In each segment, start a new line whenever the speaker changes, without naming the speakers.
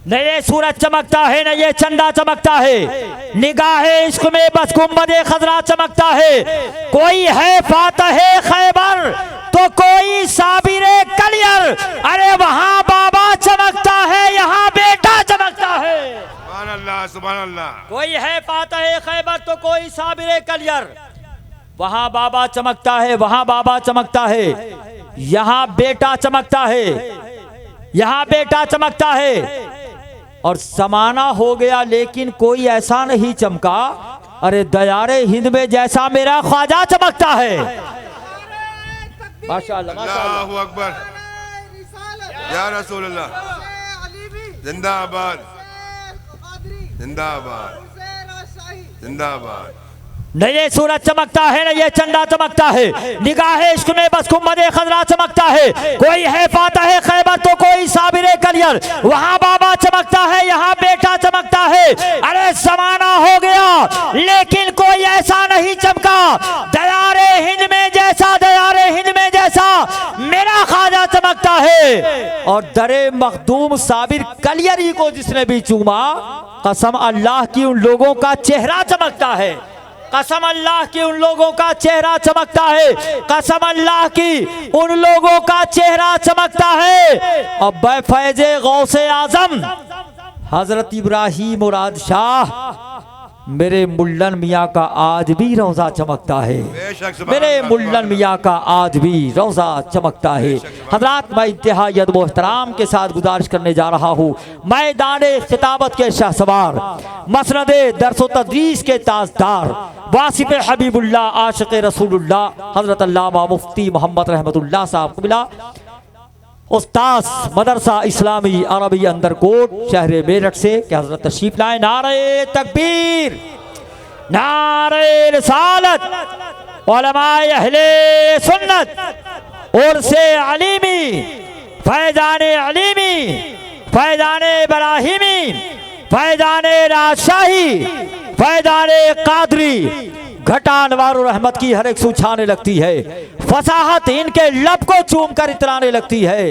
न ये सूरज चमकता है, न ये चंदा चमकता है, निगाहे इश्क में बस गुंबदे खजरा चमकता है। कोई है फातहे खैबर तो कोई साबिरे कलियर, अरे वहां बाबा चमकता है, यहाँ बेटा चमकता है।
सुभान अल्लाह, सुभान अल्लाह।
कोई है फातहे खैबर तो कोई साबिरे कलियर, वहां बाबा चमकता है, वहां बाबा चमकता है, यहाँ बेटा चमकता है, यहाँ बेटा चमकता है। और जमाना हो गया लेकिन कोई ऐसा नहीं चमका, अरे दयारे हिंद में जैसा मेरा ख्वाजा चमकता है। माशाअल्लाह, माशाअल्लाह।
अल्लाहु अकबर, या रसूल अल्लाह, जिंदाबाद जिंदाबाद जिंदाबाद।
न ये सूरज चमकता है, न ये चंदा चमकता है, निगाहे इश्क में बस गुंबदे खजरा चमकता है। कोई है फातह खैबर तो कोई साबिरे कलियर, वहां बाबा चमकता है, यहाँ बेटा चमकता है। अरे जमाना हो गया लेकिन कोई ऐसा नहीं चमका, दयारे हिंद में जैसा, दयारे हिंद में जैसा मेरा ख्वाजा चमकता है। और दरे मखदूम साबिर कलियरी को जिसने भी चूमा, कसम अल्लाह की उन लोगों का चेहरा चमकता है, कसम अल्लाह की उन लोगों का चेहरा चमकता है, कसम अल्लाह की उन लोगों का चेहरा चमकता है। और बैफैज़े गौसे आजम हजरत इब्राहिम मुराद शाह मेरे मुल्लन मियाँ का आज भी रोज़ा चमकता है, मेरे मुल्लन मियाँ का आज भी रोज़ा चमकता है। हजरात, मैं इंतहा अदब व एहतराम के साथ गुजारिश करने जा रहा हूँ, मैदाने खिताबत के शाहसवार, मसनदे दर्स व तदरीस के ताजदार, वासिफ हबीबुल्लाह आशिक़ रसूलुल्लाह हजरत अल्लामा मुफ्ती मोहम्मद रहमतुल्लाह साहब को मिला। उस्ताद मदरसा इस्लामी अरबी अंदरकोट शहर मेरठ से कि हजरत तशरीफ लाए। नारे तकबीर, नारे रिसालत, उलमाए अहले सुन्नत, उर्से अलीमी, फैज़ाने अलीमी, फैज़ाने इब्राहिमी, फैज़ाने राजशाही, फैज़ाने कादरी, घटा अनवार रहमत की हर एक सूछाने लगती है, फसाहत इनके लब को चूम कर इतराने लगती है।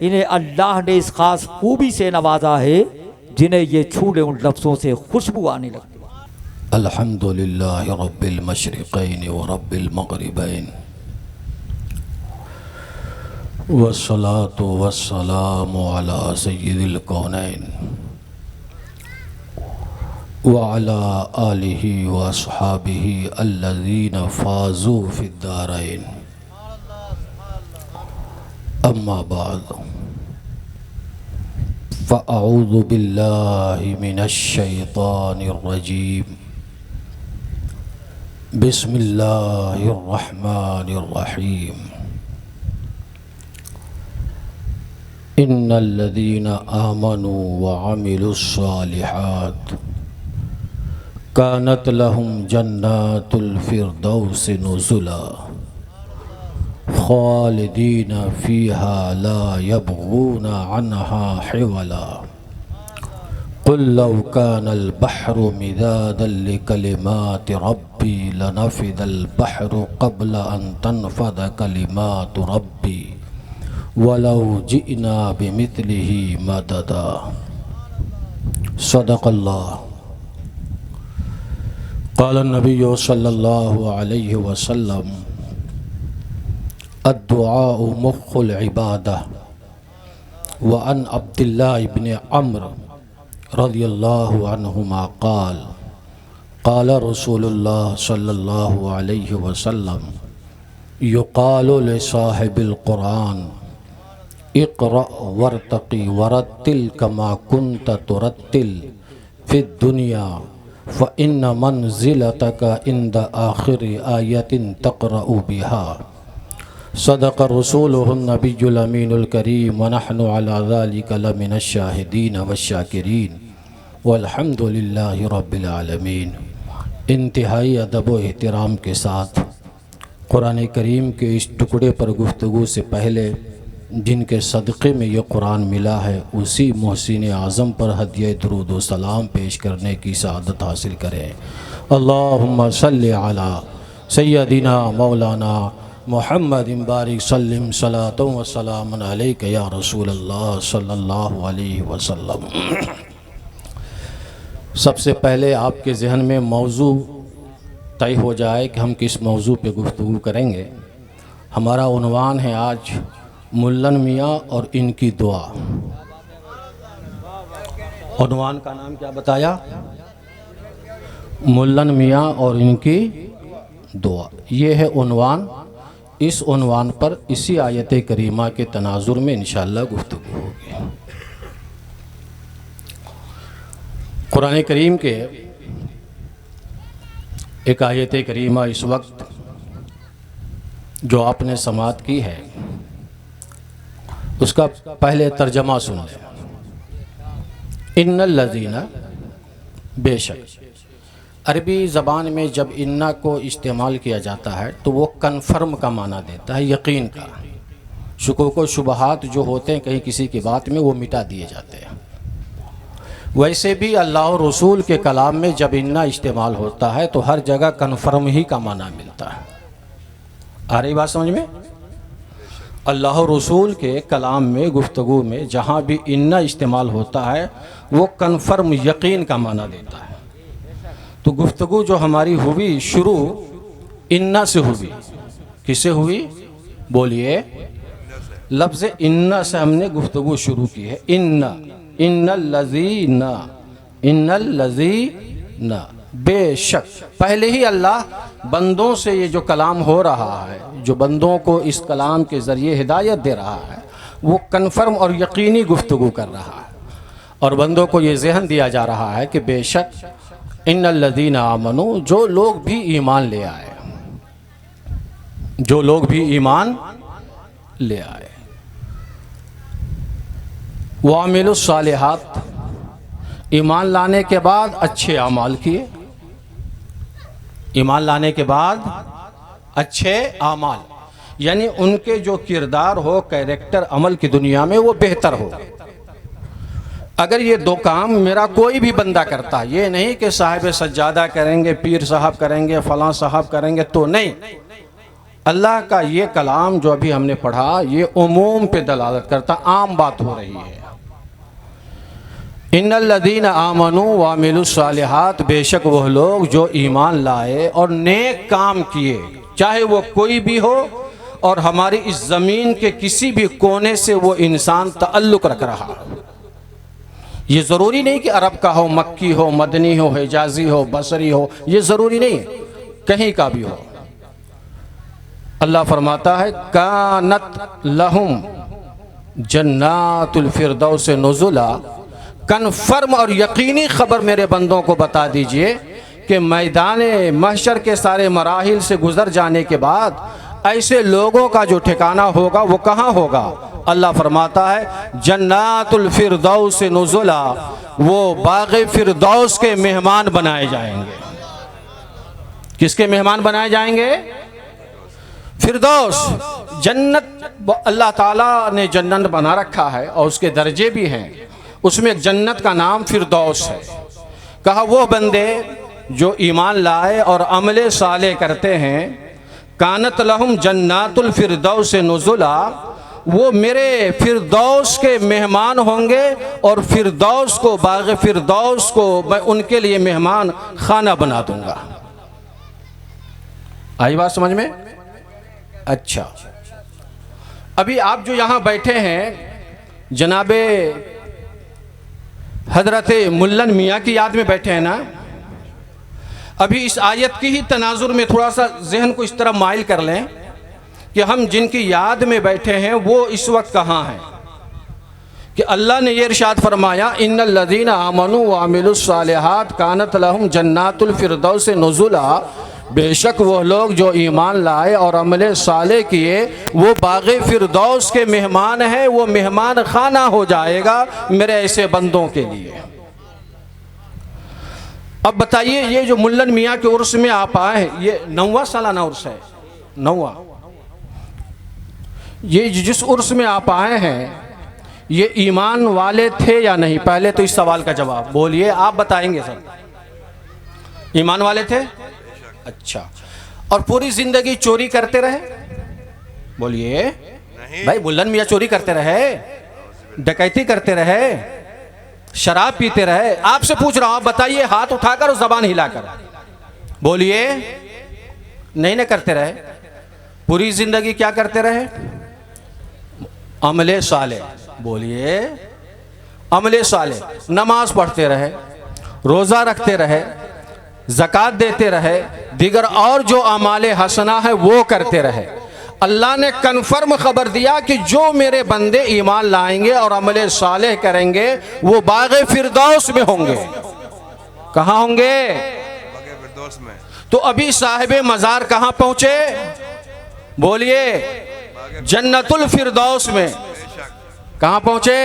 इन्हें अल्लाह ने इस खास खूबी से नवाजा है जिन्हें ये छूले उन लफ्ज़ों से खुशबू आने लगती है।
अल्हम्दुलिल्लाह रब्बिल मशरिक़ैन व रब्बिल मग़रिबैन, वस्सलातु वस्सलामु अला सय्यिदिल कौनैन व अला आलिहि व अस्हाबिहि अल्लज़ीना फ़ाज़ू फ़िद्दारैन। अम्मा बाद, फ़अऊज़ु बिल्लाहि मिनश शैतानिर रजीम, बिस्मिल्लाहिर रहमानिर रहीम। इन्नल्लज़ीना आमनू व अमिलुस्सालिहात कानत लहुम जन्नातुल फ़िरदौस नुज़ुला खालिदीन फ़ीहा ला यबग़ून अन्हा हिवला। क़ुल लव कानल बहरु मिदादन लिकलिमाति रब्बी लनफ़िदल बहरु क़ब्ल अन तनफ़द कलिमातु रब्बी वलौ जिअना बिमिस्लिही मददा। सदक़ल्लाह। क़ाल नबिय्यु सल्लल्लाहु अलैहि वसल्लम, अद्दुआउ मुख़्ख़ुल इबादह। व अन अब्दुल्लाह इब्न अम्र रज़ियल्लाहु अन्हुमा क़ाल क़ाल रसूलुल्लाह सल्लल्लाहु अलैहि वसल्लम, युक़ालु लिसाहिबिल क़ुरान इक़रा वरतक़ी वरत्तिल कमा कुन्त तुरत्तिल फ़िद दुनिया फ़इन्न मंज़िलतक इंद आख़िरि आयतिन तक़रअु बिहा। सदक़ रसूलुहुन नबियुल अमीनुल करीम व नहनु अला ज़ालिका लमिनश शाहिदीन वश्शाकिरीन वल्हम्दुलिल्लाहि रब्बिल आलमीन। इंतहाई अदब व एहतराम के साथ कुरान करीम के इस टुकड़े पर गुफ्तगू से पहले जिनके सदक़े में ये कुरान मिला है, उसी मोहसिन आज़म पर हदिया दुरूद व सलाम पेश करने की सआदत हासिल करें। अल्लाहुम्मा सल्लि अला सय्यदिना मौलाना मुहम्मद बारिक सल्लिम सलातो व सलाम अलैका या रसूल अल्लाह सल्लल्लाहु अलैहि वसल्लम। सबसे पहले आपके ज़हन में मौजू तय हो जाए कि हम किस मौजू पे गुफ्तगू करेंगे। हमारा उन्वान है आज मुल्लन मियाँ और इनकी दुआ। उन्वान का नाम क्या बताया? मुल्लन मियाँ और इनकी दुआ। ये है उन्वान। इस उन्वान पर इसी आयत करीमा के तनाजुर में इंशाअल्लाह गुफ्तगू होगी। कुरान करीम के एक आयत करीमा इस वक्त जो आपने समाअत की है उसका पहले तर्जमा सुन लें। इन्नल लज़ीना, बेशक। अरबी ज़बान में जब इन्ना को इस्तेमाल किया जाता है तो वो कन्फर्म का माना देता है, यकीन का। शुकूक व शुबहात जो होते हैं कहीं किसी की बात में, वो मिटा दिए जाते हैं। वैसे भी अल्लाह और रसूल के कलाम में जब इन्ना इस्तेमाल होता है तो हर जगह कन्फर्म ही का माना मिलता है। आ रही बात समझ में? अल्लाह और रसूल के कलाम में, गुफ्तगू में जहाँ भी इन्ना इस्तेमाल होता है वो कन्फर्म, यकीन का माना देता है। तो गुफ्तगू जो हमारी हुई शुरू इन्ना से हुई। किससे हुई? बोलिए। लफ्ज़ इन्ना से हमने गुफ्तगू शुरू की है। इन्ना, इन्नल लज़ीना, इन्नल लज़ीना, बेशक। पहले ही अल्लाह बंदों से ये जो कलाम हो रहा है, जो बंदों को इस कलाम के ज़रिए हिदायत दे रहा है, वो कन्फर्म और यकीनी गुफ्तगू कर रहा है। और बंदों को ये ज़हन दिया जा रहा है कि बेशक इन्नल लज़ीना आमनू, जो लोग भी ईमान ले आए, जो लोग भी ईमान ले आए, वामिलुस सालिहात, ईमान लाने के बाद अच्छे अमाल किए। ईमान लाने के बाद अच्छे अमाल, यानी उनके जो किरदार हो, कैरेक्टर, अमल की दुनिया में वो बेहतर हो। अगर ये दो काम मेरा कोई भी बंदा करता, ये नहीं कि साहिब सज्जादा करेंगे, पीर साहब करेंगे, फलां साहब करेंगे, तो नहीं। अल्लाह का ये कलाम जो अभी हमने पढ़ा ये उमूम पे दलालत करता, आम बात हो रही है। इन्नल लज़ीना आमनू वामिलुस सालिहात, बेशक वह लोग जो ईमान लाए और नेक काम किए, चाहे वो कोई भी हो और हमारी इस ज़मीन के किसी भी कोने से वो इंसान ताल्लुक़ रख रहा हो। ये ज़रूरी नहीं कि अरब का हो, मक्की हो, मदनी हो, हिजाजी हो, बसरी हो, ये ज़रूरी नहीं, कहीं का भी हो। अल्लाह फरमाता है कानत लहुम जन्नातुल फिरदौस नुज़ुला, कन्फर्म और यकीनी खबर मेरे बंदों को बता दीजिए कि मैदान महशर के सारे मराहिल से गुजर जाने के बाद ऐसे लोगों का जो ठिकाना होगा वो कहाँ होगा? अल्लाह फरमाता है जन्नातुल फिरदौस नुज़ुला, वो बाग़े फिरदौस के मेहमान बनाए जाएंगे। किसके मेहमान बनाए जाएंगे? फिरदौस। जन्नत अल्लाह ताला ने जन्नत बना रखा है और उसके दर्जे भी हैं। उसमें एक जन्नत का नाम फिरदौस है। कहा वो बंदे जो ईमान लाए और अमले साले करते हैं, कानत लहुम जन्नातुल फिरदौस नुज़ुला, वो मेरे फिरदौस के मेहमान होंगे और फिरदौस को, बाग़ फिरदौस को मैं उनके लिए मेहमान खाना बना दूंगा। आई बात समझ में? अच्छा, अभी आप जो यहाँ बैठे हैं जनाबे हजरत मुल्लन मियाँ की याद में बैठे हैं ना। अभी इस आयत की ही तनाजुर में थोड़ा सा जहन को इस तरह माइल कर लें कि हम जिनकी याद में बैठे हैं वो इस वक्त कहाँ हैं। कि अल्लाह ने ये इरशाद फरमाया इन्नल लज़ीना आमनू व अमिलुस सालिहात कानत लहुम जन्नातुल फिरदौस नुज़ुला, बेशक वह लोग जो ईमान लाए और अमले साले किए वो बाग़े फिरदौस के मेहमान हैं, वो मेहमान खाना हो जाएगा मेरे ऐसे बंदों के लिए। अब बताइए ये जो मुल्लन मियाँ के उर्स में आप आए, ये 9वां सालाना उर्स है, 9वां। ये जिस उर्स में आप आए हैं ये ईमान वाले थे या नहीं? पहले तो इस सवाल का जवाब बोलिए, आप बताएंगे सर। ईमान वाले थे? अच्छा। और पूरी जिंदगी चोरी करते रहे?
बोलिए
नहीं।
भाई, मुल्लन मियाँ चोरी करते रहे, डकैती करते रहे, शराब पीते रहे? आपसे पूछ रहा हूं, आप बताइए हाथ उठाकर और जबान हिलाकर बोलिए। नहीं ना करते रहे? पूरी जिंदगी क्या करते रहे? अमले साले। बोलिए अमले साले। नमाज पढ़ते रहे, रोज़ा रखते रहे, ज़कात देते रहे, दीगर और जो अमाले हसना है वो करते रहे। अल्लाह ने कन्फर्म खबर दिया कि जो मेरे बंदे ईमान लाएंगे और अमले सालेह करेंगे वो बाग़े फिरदौस में होंगे। कहाँ होंगे?
बाग़े फिरदौस में।
तो अभी साहिबे मज़ार कहाँ पहुँचे? बोलिए जन्नतुल फिरदौस में। कहाँ पहुँचे?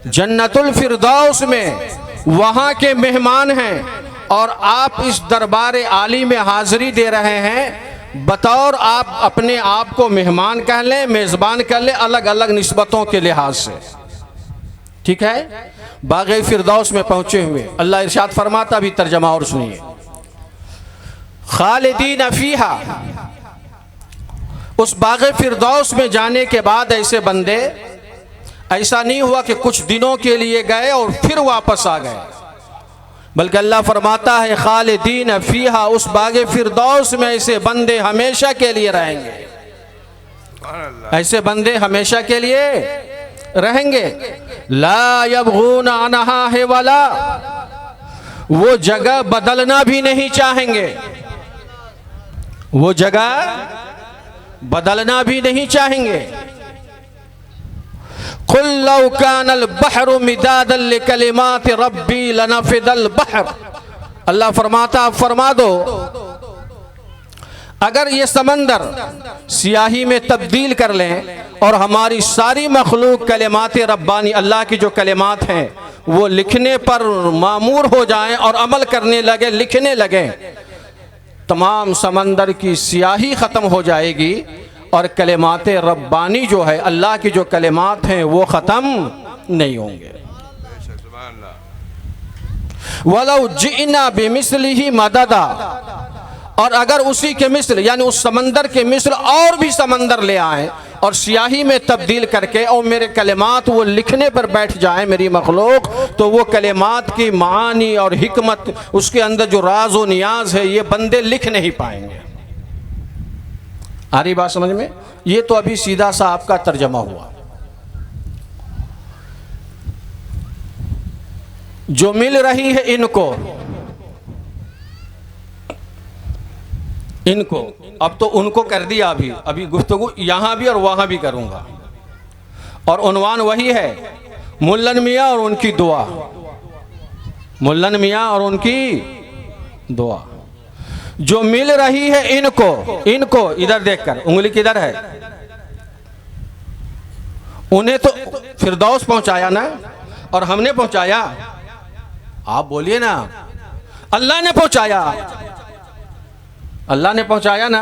जन्नतुल फिरदौस में। वहाँ के मेहमान हैं और आप इस दरबार आली में हाज़िरी दे रहे हैं। बतौर आप अपने आप को मेहमान कह लें, मेज़बान कह लें, अलग अलग निस्बतों के लिहाज से, ठीक है? बाग़े फिरदौस में पहुँचे हुए अल्लाह इरशाद फरमाता, भी तर्जमा और सुनिए। खालिदीन फीहा, उस बाग़े फिरदौस में जाने के बाद ऐसे बंदे, ऐसा नहीं हुआ कि कुछ दिनों के लिए गए और फिर वापस आ गए, बल्कि अल्लाह फरमाता है खालिदीन फीहा, उस बाग़े फिरदौस में ऐसे बंदे हमेशा के लिए रहेंगे। ऐसे बंदे हमेशा के लिए रहेंगे। ला यबगून अनहा है वाला, वो जगह बदलना भी नहीं चाहेंगे, वो जगह बदलना भी नहीं चाहेंगे। कुल लौ कानल बहरु मिदादन लिकलिमाति रब्बी लनफिदल बहर। अल्लाह फरमाता, फरमा दो अगर ये समंदर सियाही में तब्दील कर लें और हमारी सारी मखलूक कलिमात रब्बानी, अल्लाह की जो कलिमात हैं वो लिखने पर मामूर हो जाएं और अमल करने लगे, लिखने लगे, तमाम समंदर की सियाही ख़त्म हो जाएगी और कलिमात रब्बानी जो है, अल्लाह की जो कलिमात हैं वो ख़त्म नहीं होंगे। वलौ जिना बिमिस्लिही मददा, और अगर उसी के मिस्ल यानी उस समंदर के मिस्ल और भी समंदर ले आए और सियाही में तब्दील करके और मेरे कलिमात वो लिखने पर बैठ जाए मेरी मखलूक, तो वो कलिमात की मानी और हिकमत, उसके अंदर जो राज व नियाज है, ये बंदे लिख नहीं पाएंगे। आ रही बात समझ में? ये तो अभी सीधा सा आपका तर्जमा हुआ। जो मिल रही है इनको, अब तो उनको कर दिया, अभी गुफ्तगू यहाँ भी और वहाँ भी करूँगा, और उन्वान वही है, मुल्लन मियाँ और उनकी दुआ, मुल्लन मियाँ और उनकी दुआ। जो मिल रही है इनको इधर देखकर, उंगली किधर है, उन्हें तो फिरदौस पहुंचाया ना, और हमने पहुंचाया? आप बोलिए ना, अल्लाह ने पहुंचाया, अल्लाह ने पहुंचाया ना,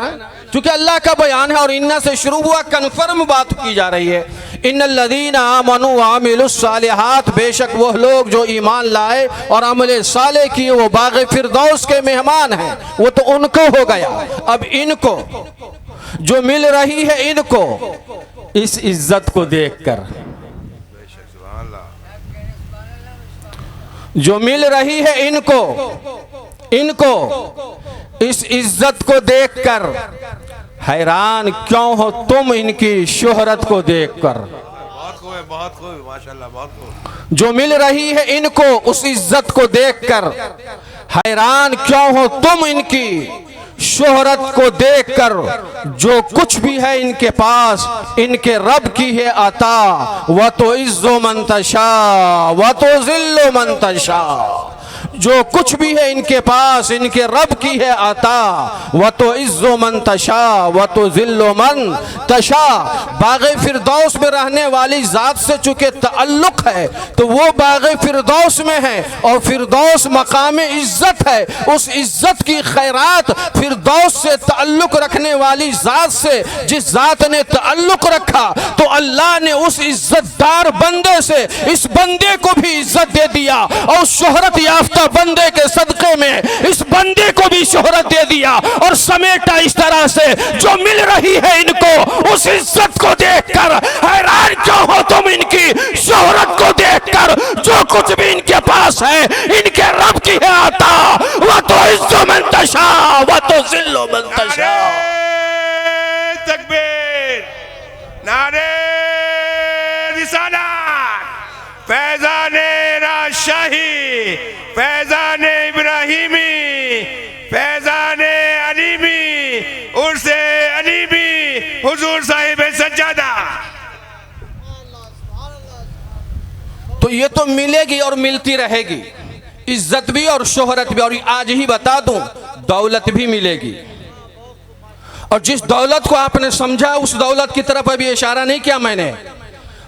क्योंकि अल्लाह का बयान है और इन्ना से शुरू हुआ, कन्फर्म बात की जा रही है। इन्नल्लज़ीना आमनू व अमिलुस्सालिहात, बेशक वह लोग जो ईमान लाए और अमले साले किए वो बाग़े फिरदौस के मेहमान हैं। वो तो उनको हो गया, अब इनको जो मिल रही है इनको, इस इज्जत को देखकर, जो मिल रही है इनको इस इज्जत को देखकर हैरान क्यों हो तुम इनकी शोहरत को देखकर।
बहुत खूब माशाल्लाह, बहुत खूब।
जो मिल रही है इनको उस इज्जत को देखकर हैरान क्यों हो तुम इनकी शोहरत को देखकर। जो कुछ भी है इनके पास इनके रब की है अता, व तो इज्जो मंतशा व तो जिल्लो मंतशा। जो कुछ भी है इनके पास इनके रब की है अता, व तो इज्जो मंतशा व तो जिल्लो मंतशा। बाग़े फिरदौस में रहने वाली ज़ात से चूँकि ताल्लुक़ है तो वो बाग़े फिरदौस में है, और फिरदौस मकाम इज्जत है। उस इज्जत की खैरात फिरदौस से ताल्लुक़ रखने वाली ज़ात से जिस ज़ात ने ताल्लुक़ रखा, तो अल्लाह ने उस इज्जतदार बंदे से इस बंदे को भी इज्जत दे दिया और शोहरत याफ्ता मुस्तफ़ा बंदे के सदक़े में इस बंदे को भी शोहरत दे दिया और समेटा इस तरह से जो मिल रही है इनको उस इज्जत को देखकर हैरान क्यों हो तुम इनकी शोहरत को देखकर। जो कुछ भी इनके पास है इनके रब की है आता, वह तो इज्जो मन तशा वह तो जिल्लो मन तशा।
नारे तकबीर, नारे रिसालत, फैज़ाने राजशाही, फैज़ाने इब्राहिमी, फैज़ाने अलीमी, उर्से अलीमी, हुजूर साहिब सज्जादा।
तो ये तो मिलेगी और मिलती रहेगी, इज्जत भी और शोहरत भी। और आज ही बता दूं, दौलत भी मिलेगी। और जिस दौलत को आपने समझा उस दौलत की तरफ अभी इशारा नहीं किया मैंने।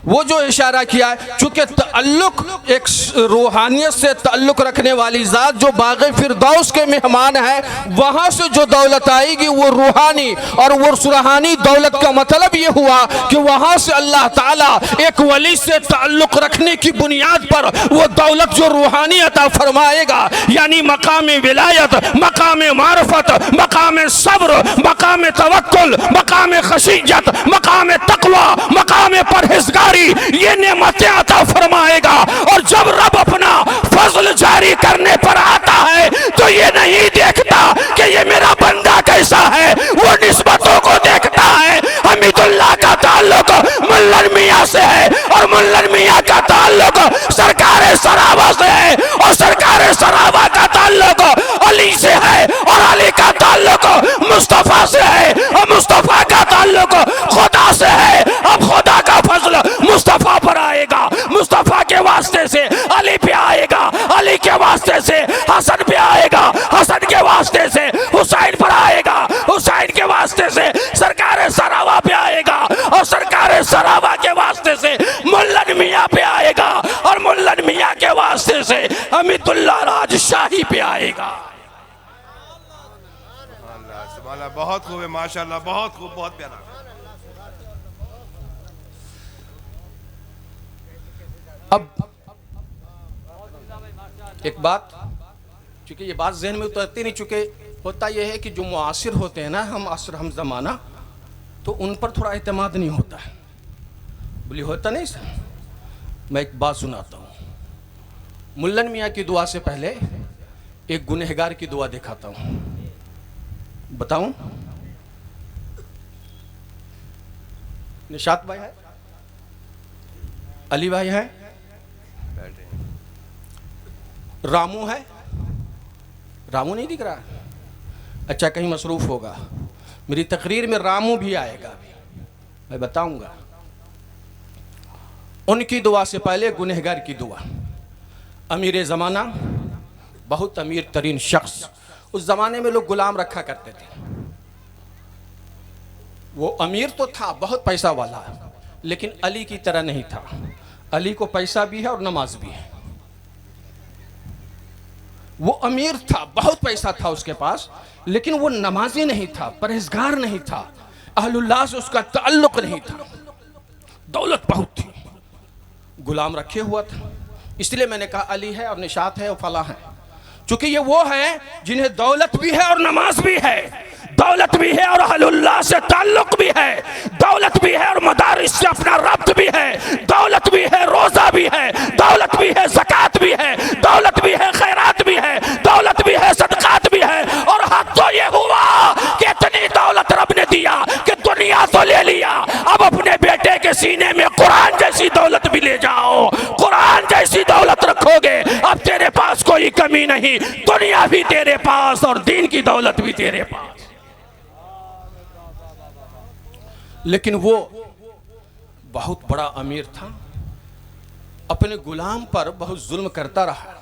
वो जो इशारा किया है, चूंकि तअल्लुक एक रूहानियत से तअल्लुक रखने वाली ज़ात जो बाग़े फिरदौस के मेहमान है, वहाँ से जो दौलत आएगी वो रूहानी। और वो रूहानी दौलत का मतलब ये हुआ कि वहाँ से अल्लाह ताला एक वली से तअल्लुक रखने की बुनियाद पर वो दौलत जो रूहानी अता फरमाएगा, यानी मकाम विलायत, मकाम मारफत, मकाम सब्र, मकाम तवक्कुल, मकाम खशीयत, मकाम तक़वा, मकाम परहेज़गारी, ये नेमतें अता फरमाएगा। और जब रब अपना फजल जारी करने पर आता है तो ये नहीं देखता कि ये मेरा बंदा कैसा है, वो निस्बतों को देखता है। हमीदुल्लाह का ताल्लुक मुल्लन मियाँ से है और मुल्लन मियाँ का ताल्लुक सरकार सरावा से है और सरकार सरावा का ताल्लुक अली से है और अली का ताल्लुक मुस्तफ़ा से है और मुस्तफ़ा का ताल्लुक खुदा से है। अब खुदा का फजल मुस्तफ़ा पर आएगा, मुस्तफ़ा के वास्ते से अली पे आएगा, अली के वास्ते से हसन पे आएगा, हसन के वास्ते से हुसैन पर आएगा, हुसैन के वास्ते से सरकार सरावा पे आएगा और सरकार सरावा के वास्ते से मुल्लन मियाँ पे आएगा और मुल्लन मियाँ के वास्ते से हमीदुल्लाह राजशाही पे आएगा।
अल्लाह, बहुत खूब है माशाल्लाह, बहुत खूब, बहुत प्यारा।
अब एक बात, चूंकि ये बात जहन में उतरती नहीं, चूंकि होता यह है कि जो मुआसिर होते हैं ना, हम असर हम ज़माना, तो उन पर थोड़ा एतमाद नहीं होता है। बोली होता नहीं सर। मैं एक बात सुनाता हूँ। मुल्लन मियाँ की दुआ से पहले एक गुनहगार की दुआ दिखाता हूँ। बताऊँ? निशात भाई है, अली भाई है, रामू है। रामू नहीं दिख रहा? अच्छा, कहीं मसरूफ होगा। मेरी तकरीर में रामू भी आएगा, मैं बताऊंगा। उनकी दुआ से पहले गुनहगार की दुआ। अमीर ज़माना, बहुत अमीर तरीन शख्स, उस ज़माने में लोग गुलाम रखा करते थे। वो अमीर तो था, बहुत पैसा वाला, लेकिन अली की तरह नहीं था। अली को पैसा भी है और नमाज भी है। वो अमीर था, बहुत पैसा था उसके पास, लेकिन वो नमाजी नहीं था, परहेजगार नहीं था, अहलुल्लाह से उसका ताल्लुक नहीं था। दौलत बहुत थी, गुलाम रखे हुआ था। इसलिए मैंने कहा अली है और निशात है और फला है, चूंकि ये वो हैं जिन्हें दौलत भी है और नमाज भी है, दौलत भी है और अहलुल्लाह से ताल्लुक भी है, दौलत भी है और मदारिस से अपना रब्त भी है, दौलत भी है, रोजा भी है, दौलत भी है, ज़कात भी है, दौलत भी है, खैरात भी है, दौलत भी है, सदकात भी है। और हद तो ये हुआ कि इतनी दौलत रब ने दिया कि दुनिया तो ले लिया, अब अपने बेटे के सीने में कुरान जैसी दौलत भी ले जाओ। कुरान जैसी दौलत रखोगे, अब तेरे पास कोई कमी नहीं, दुनिया भी तेरे पास और दीन की दौलत भी तेरे पास। लेकिन वो बहुत बड़ा अमीर था, अपने गुलाम पर बहुत जुल्म करता रहा।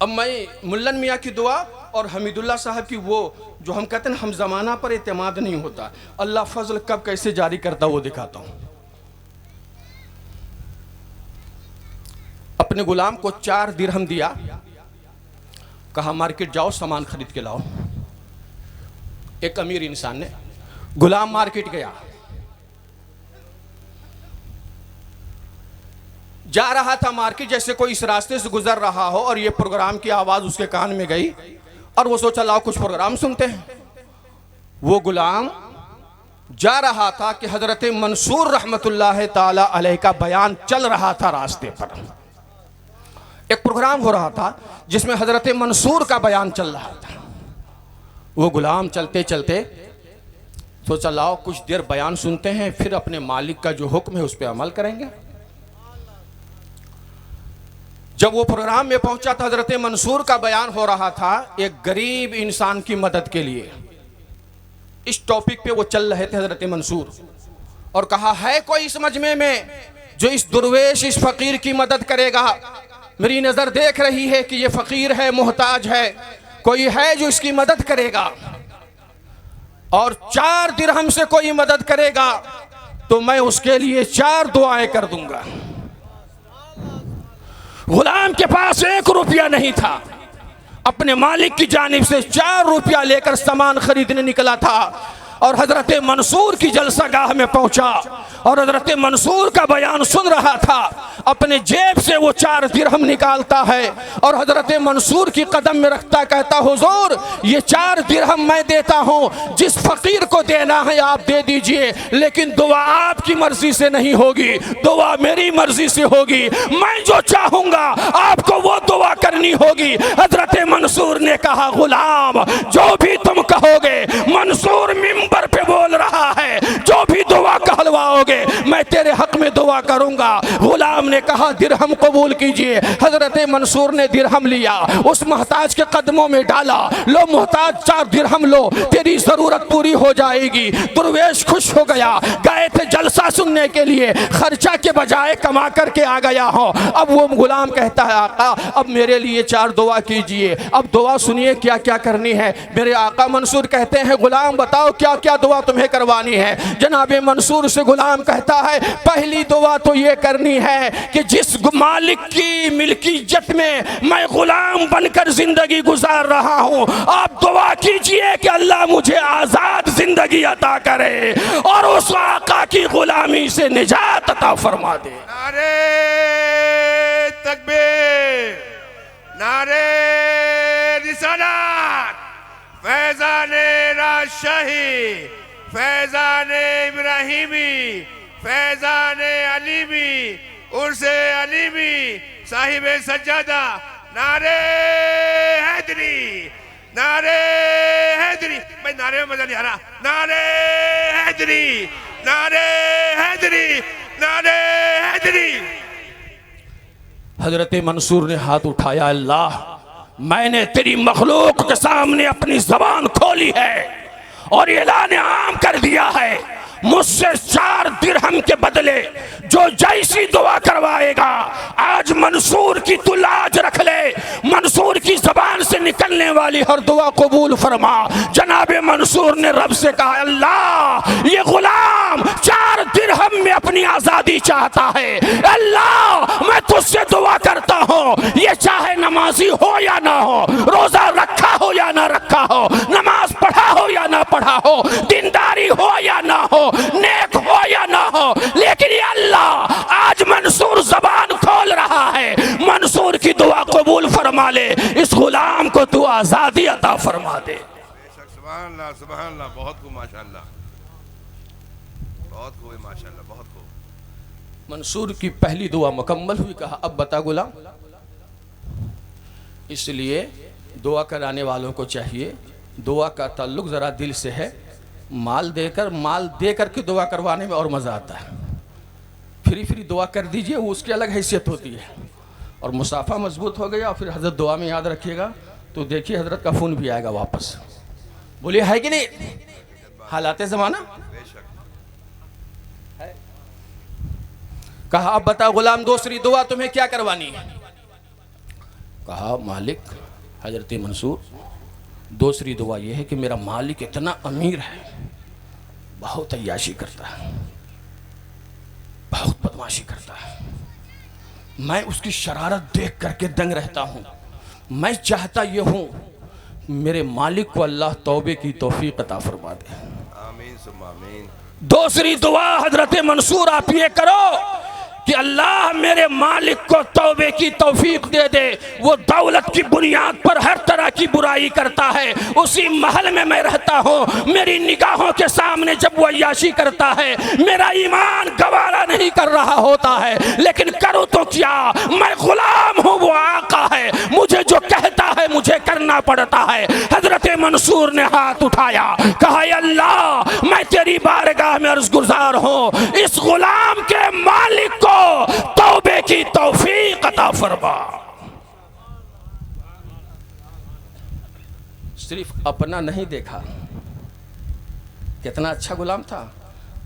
अब मैं मुल्लन मियाँ की दुआ और हमीदुल्लाह साहब की वो जो हम कहते हैं हम ज़माना पर एतमाद नहीं होता, अल्लाह फजल कब कैसे जारी करता वो दिखाता हूँ। अपने गुलाम को 4 दिरहम दिया, कहा मार्केट जाओ सामान खरीद के लाओ। एक अमीर इंसान ने, गुलाम मार्केट गया, जा रहा था मार्केट, जैसे कोई इस रास्ते से गुजर रहा हो और ये प्रोग्राम की आवाज़ उसके कान में गई और वो सोचा लाओ कुछ प्रोग्राम सुनते हैं। वो गुलाम जा रहा था कि हज़रत मंसूर रहमतुल्लाह ताला अलैह का बयान चल रहा था। रास्ते पर एक प्रोग्राम हो रहा था जिसमें हज़रत मंसूर का बयान चल रहा था। वो गुलाम चलते चलते सोचा लाओ कुछ देर बयान सुनते हैं, फिर अपने मालिक का जो हुक्म है उस पर अमल करेंगे। जब वो प्रोग्राम में पहुंचा तो हज़रत मंसूर का बयान हो रहा था एक गरीब इंसान की मदद के लिए। इस टॉपिक पे वो चल रहे थे हज़रत मंसूर, और कहा है कोई इस मजमे में जो इस दुर्वेश इस फ़कीर की मदद करेगा? मेरी नज़र देख रही है कि ये फ़कीर है, मोहताज है, कोई है जो इसकी मदद करेगा? और 4 दिरहम से कोई मदद करेगा तो मैं उसके लिए 4 दुआएं कर दूंगा। गुलाम के पास 1 रुपया नहीं था, अपने मालिक की जानिब से 4 रुपया लेकर सामान खरीदने निकला था और हज़रत मंसूर की जलसागाह में पहुंचा और हज़रत मंसूर का बयान सुन रहा था। अपने जेब से वो 4 दिरहम निकालता है और हज़रत मंसूर की कदम में रखता, कहता हुजूर ये 4 दिरहम मैं देता हूँ, जिस फ़कीर को देना है आप दे दीजिए, लेकिन दुआ आपकी मर्जी से नहीं होगी, दुआ मेरी मर्जी से होगी। मैं जो चाहूँगा आपको वो दुआ करनी होगी। हज़रत मंसूर ने कहा गुलाम जो भी तुम कहोगे, मंसूर मिंबर पे बोल रहा है, जो भी दुआ कहलवाओगे मैं तेरे हक में दुआ करूंगा। गुलाम ने कहा दिरहम कबूल कीजिए। हजरत मंसूर ने दिरहम लिया, उस मोहताज के कदमों में डाला, लो मोहताज 4 दिरहम लो, तेरी जरूरत पूरी हो जाएगी। दुर्वेश खुश हो गया, गए थे जलसा सुनने के लिए, खर्चा के बजाय कमा करके आ गया हो। अब वो गुलाम कहता है आका अब मेरे लिए 4 दुआ कीजिए। अब दुआ सुनिए क्या क्या करनी है। मेरे आका मंसूर कहते हैं गुलाम बताओ क्या क्या दुआ तुम्हें करवानी है। जनाब मंसूर से गुलाम कहता है पहली दुआ तो ये करनी है कि जिस मालिक की मिल्कियत में मैं गुलाम बनकर जिंदगी गुजार रहा हूँ, आप दुआ कीजिए कि अल्लाह मुझे आजाद जिंदगी अता करे और उस आका की गुलामी से निजात अता फरमा दे।
नारे तकबीर, नारे रिसालत, फैज़ाने राजशाही, फैज़ाने इब्राहिमी, फैज़ाने अलीमी, उर्से अलीमी, साहिब सज्जादा, नारे हैदरी, नारे हैदरी। मैं नारे में मजा नहीं आ रहा। नारे हैदरी, नारे हैदरी, नारे हैदरी।
हजरत मंसूर ने हाथ उठाया, अल्लाह मैंने तेरी मखलूक के सामने अपनी जबान खोली है और ऐलान आम कर दिया है, मुझसे 4 दिरहम के बदले जो जैसी दुआ करवाएगा, आज मंसूर की तू लाज रख ले, मंसूर की जबान से निकलने वाली हर दुआ कबूल फरमा। जनाब मंसूर ने रब से कहा अल्लाह ये गुलाम 4 दिरहम में अपनी आज़ादी चाहता है, अल्लाह मैं तुझसे दुआ करता हूँ, ये चाहे नमाजी हो या ना हो, रोजा रखा हो या ना रखा हो, नमाज पढ़ा हो या ना पढ़ा हो, दीनदारी हो या ना हो, नेक हो या ना हो, लेकिन अल्लाह आज मंसूर जबान खोल रहा है, मंसूर की दुआ कबूल फरमा ले, इस गुलाम को तू आजादी अता फरमा दे।
सुभान अल्लाह, सुभान अल्लाह, बहुत खूब माशाअल्लाह, बहुत खूब माशाअल्लाह, बहुत खूब।
मंसूर की पहली दुआ मुकम्मल हुई। कहा अब बता गुलाम, इसलिए दुआ कराने वालों को चाहिए दुआ का ताल्लुक ज़रा दिल से है, माल दे कर के दुआ करवाने में और मज़ा आता है। फ्री दुआ कर दीजिए, वो उसकी अलग हैसियत होती है। और मुसाफा मजबूत हो गया, फिर हज़रत दुआ में याद रखिएगा तो देखिए हज़रत का फ़ोन भी आएगा वापस। बोलिए है कि नहीं, हालात ज़माना है। कहा अब बता गुलाम दूसरी दुआ तुम्हें क्या करवानी है। कहा मालिक हज़रत मंसूर दूसरी दुआ यह है कि मेरा मालिक इतना अमीर है, बहुत अय्याशी करता है, बहुत बदमाशी करता है, मैं उसकी शरारत देख करके दंग रहता हूँ। मैं चाहता ये हूँ मेरे मालिक को अल्लाह तौबे की तौफीक अता फरमा दे।
आमीन सुम्मा आमीन।
दूसरी दुआ हजरत मंसूर आप ये करो कि अल्लाह मेरे मालिक को तौबे की तौफीक दे दे। वो दौलत की बुनियाद पर हर तरह की बुराई करता है, उसी महल में मैं रहता हूँ, मेरी निगाहों के सामने जब वो अय्याशी करता है मेरा ईमान गवारा नहीं कर रहा होता है, लेकिन करूँ तो क्या, मैं गुलाम हूँ, वो आका है, मुझे जो कहता है मुझे करना पड़ता है। हजरत मंसूर ने हाथ उठाया, कहा अल्लाह मैं तेरी बारगाह में अर्ज़गुज़ार हूँ, इस गुलाम के मालिक को तौबे की तौफीक अता फरमा। सिर्फ अपना नहीं देखा, कितना अच्छा गुलाम था,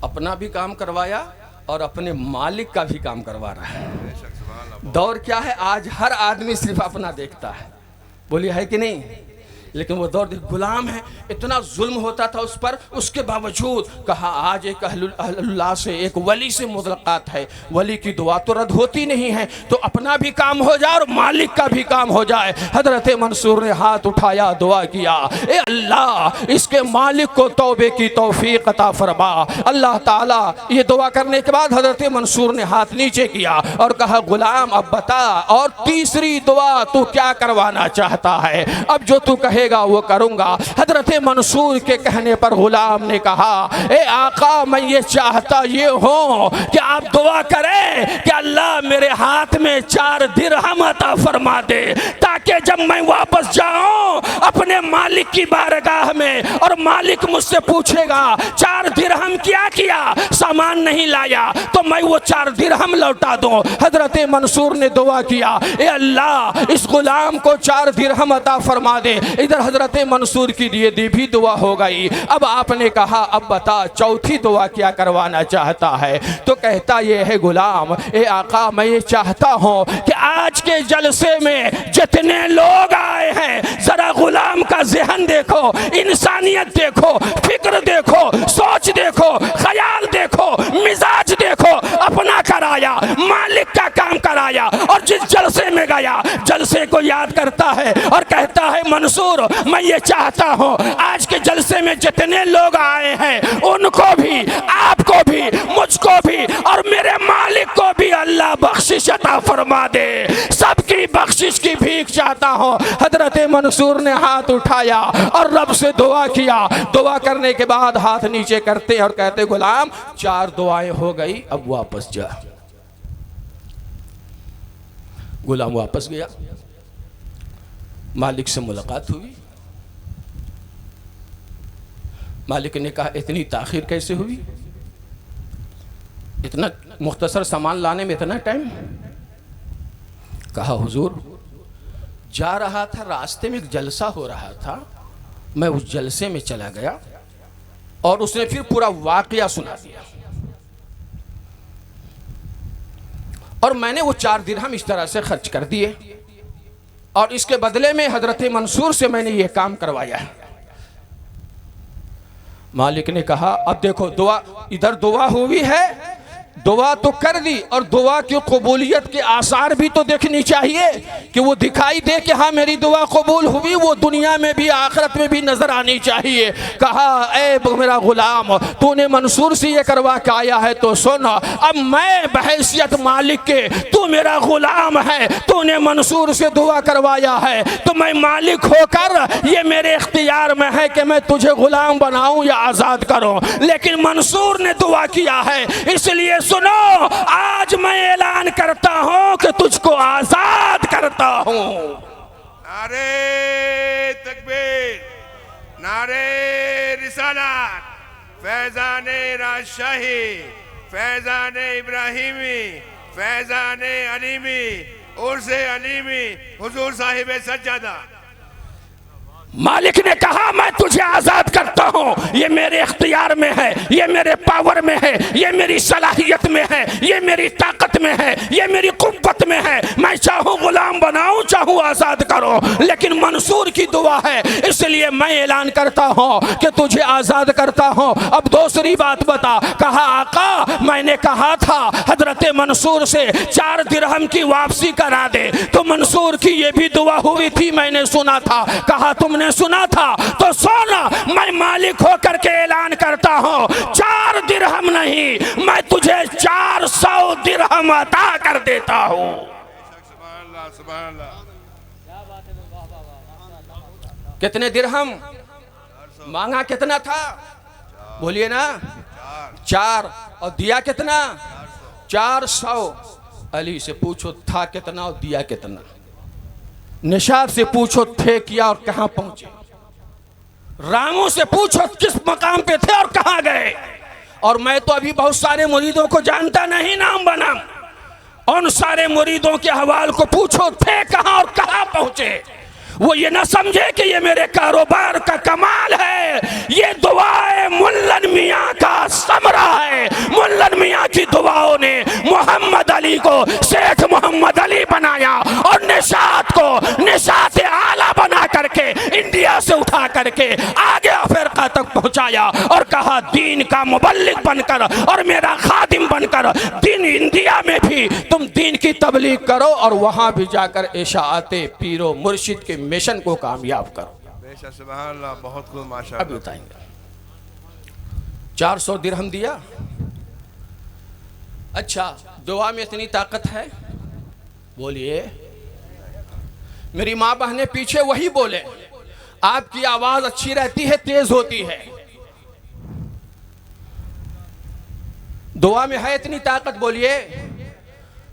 अपना भी काम करवाया और अपने मालिक का भी काम करवा रहा है। दौर क्या है, आज हर आदमी सिर्फ अपना देखता है, बोलिए है कि नहीं, लेकिन वो दौर गुलाम है, इतना जुल्म होता था उस पर, उसके बावजूद कहा आज एक अल्लाह से, एक वली से मुलाकात है, वली की दुआ तो रद्द होती नहीं है, तो अपना भी काम हो जाए और मालिक का भी काम हो जाए। हजरत मंसूर ने हाथ उठाया, दुआ किया, ए अल्लाह इसके मालिक को तौबे की तौफीक अता फरमा। अल्लाह ताला, ये दुआ करने के बाद हजरत मंसूर ने हाथ नीचे किया और कहा गुलाम अब बता, और तीसरी दुआ तू क्या करवाना चाहता है, अब जो तू कहे वो करूंगा। हजरत मंसूर के कहने पर गुलाम ने कहा, ए आका मैं ये चाहता ये हूं कि आप दुआ करें कि अल्लाह मेरे हाथ में 4 दिरहम अता फरमा दे, ताकि जब मैं वापस जाऊं अपने मालिक की बारगाह में और मालिक मुझसे पूछेगा 4 दिरहम क्या किया, सामान नहीं लाया, तो मैं वो 4 दिरहम लौटा दूं। हजरत मंसूर ने दुआ किया, ए अल्लाह इस गुलाम को 4 दिरहम अता फरमा दे। इधर हजरत मंसूर की लिए दी भी दुआ हो गई। अब आपने कहा अब बता चौथी दुआ क्या करवाना चाहता है, तो कहता ये है गुलाम, ए आका मैं ये चाहता हूँ कि आज के जलसे में जितने लोग आए हैं जरा गुलाम का ज़हन देखो, इंसानियत देखो, फिक्र देखो, सोच देखो, ख्याल देखो, मिजाज देखो, अपना कराया, मालिक का काम कराया, और जिस जलसे में गया जलसे को याद करता है और कहता है मंसूर मैं ये चाहता हूँ आज के जलसे में जितने लोग आए हैं उनको भी, आपको भी, मुझको भी और मेरे मालिक को भी अल्लाह बख्शिश अता फरमा दे, सबकी बख्शिश की भीख चाहता हूँ। हजरत मंसूर ने हाथ उठाया और रब से दुआ किया। दुआ करने के बाद हाथ नीचे करते और कहते गुलाम 4 दुआएं हो गई, अब वापस जा। गुलाम वापस गया, मालिक से मुलाकात हुई। मालिक ने कहा इतनी ताखिर कैसे हुई, इतना मुख्तसर सामान लाने में इतना टाइम। कहा हुजूर जा रहा था, रास्ते में एक जलसा हो रहा था, मैं उस जलसे में चला गया और उसने फिर पूरा वाकया सुना दिया और मैंने वो 4 दिरहम इस तरह से खर्च कर दिए और इसके बदले में हजरत मंसूर से मैंने ये काम करवाया है। मालिक ने कहा अब देखो दुआ, इधर दुआ हुई है, दुआ तो कर दी और दुआ की कबूलियत के आसार भी तो देखनी चाहिए कि वो दिखाई दे कि हाँ मेरी दुआ कबूल हुई, वो दुनिया में भी आखिरत में भी नजर आनी चाहिए। कहा ए मेरा गुलाम तूने मंसूर से ये करवा के आया है तो सुन, अब मैं बहैसियत मालिक के, तू मेरा गुलाम है, तूने मंसूर से दुआ करवाया है तो मैं मालिक होकर ये मेरे इख्तियार में है कि मैं तुझे गुलाम बनाऊं या आज़ाद करूं, लेकिन मंसूर ने दुआ किया है इसलिए सुनो आज मैं ऐलान करता हूं कि तुझको आजाद करता हूं।
नारे तकबीर, नारे रिसालत, फैज़ाने राजशाही, फैज़ाने इब्राहिमी, फैज़ाने अलीमी, उर्से अलीमी, हुजूर साहिब सज्जादा।
मालिक ने कहा मैं तुझे आजाद करता हूं, ये मेरे इख्तियार में है, ये मेरे पावर में है, ये मेरी सलाहियत में है, ये मेरी ताकत में है, ये मेरी कुव्वत में है, मैं चाहूं गुलाम बनाऊं चाहूं आजाद करो, लेकिन मंसूर की दुआ है इसलिए मैं ऐलान करता हूं कि तुझे आजाद करता हूं। अब दूसरी बात बता। कहा आका मैंने कहा था हजरत मंसूर से 4 दिरहम की वापसी करा दे, तो मंसूर की ये भी दुआ हुई थी, मैंने सुना था। कहा तुमने सुना था तो सुन, मैं मालिक होकर के ऐलान करता हूं 4 दिरहम नहीं नहीं, मैं तुझे 400 दिरहम अता कर देता हूँ।
सुभान अल्लाह, सुभान अल्लाह।
कितने दिरहम मांगा? कितना था? बोलिए ना, 4। और दिया कितना? 400। अली से पूछो था कितना और दिया कितना? निशात से पूछो थे क्या और कहां पहुंचे? रामू से पूछो किस मकाम पे थे और कहां गए? और मैं तो अभी बहुत सारे मुरीदों को जानता नहीं नाम बनाम, उन सारे मुरीदों के हवाल को पूछो थे कहां और कहां पहुंचे। वो ये ना समझे कि ये मेरे कारोबार का कमाल है, ये दुआए मुल्लन मियाँ का समरा है। मुल्लन मियाँ की दुआओं ने मोहम्मद अली को शेख मोहम्मद अली बनाया और निशात को निशात आला बना करके इंडिया से उठा करके आगे अफ्रीका तक पहुंचाया और कहा दीन का मुबल्लिग बनकर और मेरा खादिम बनकर दीन इंडिया में भी तुम दीन की तबलीग करो और वहां भी जाकर इशाअते पीरो मुर्शिद के मिशन को कामयाब करो।
बेशक सुभान अल्लाह, बहुत खूब
अब
माशाअल्लाह।
बताएंगे 400 दिरहम दिया। अच्छा, दुआ में इतनी ताकत है? बोलिए। मेरी माँ बहनें पीछे वही बोले, आपकी आवाज अच्छी रहती है, तेज होती है। दुआ में है इतनी ताकत? बोलिए।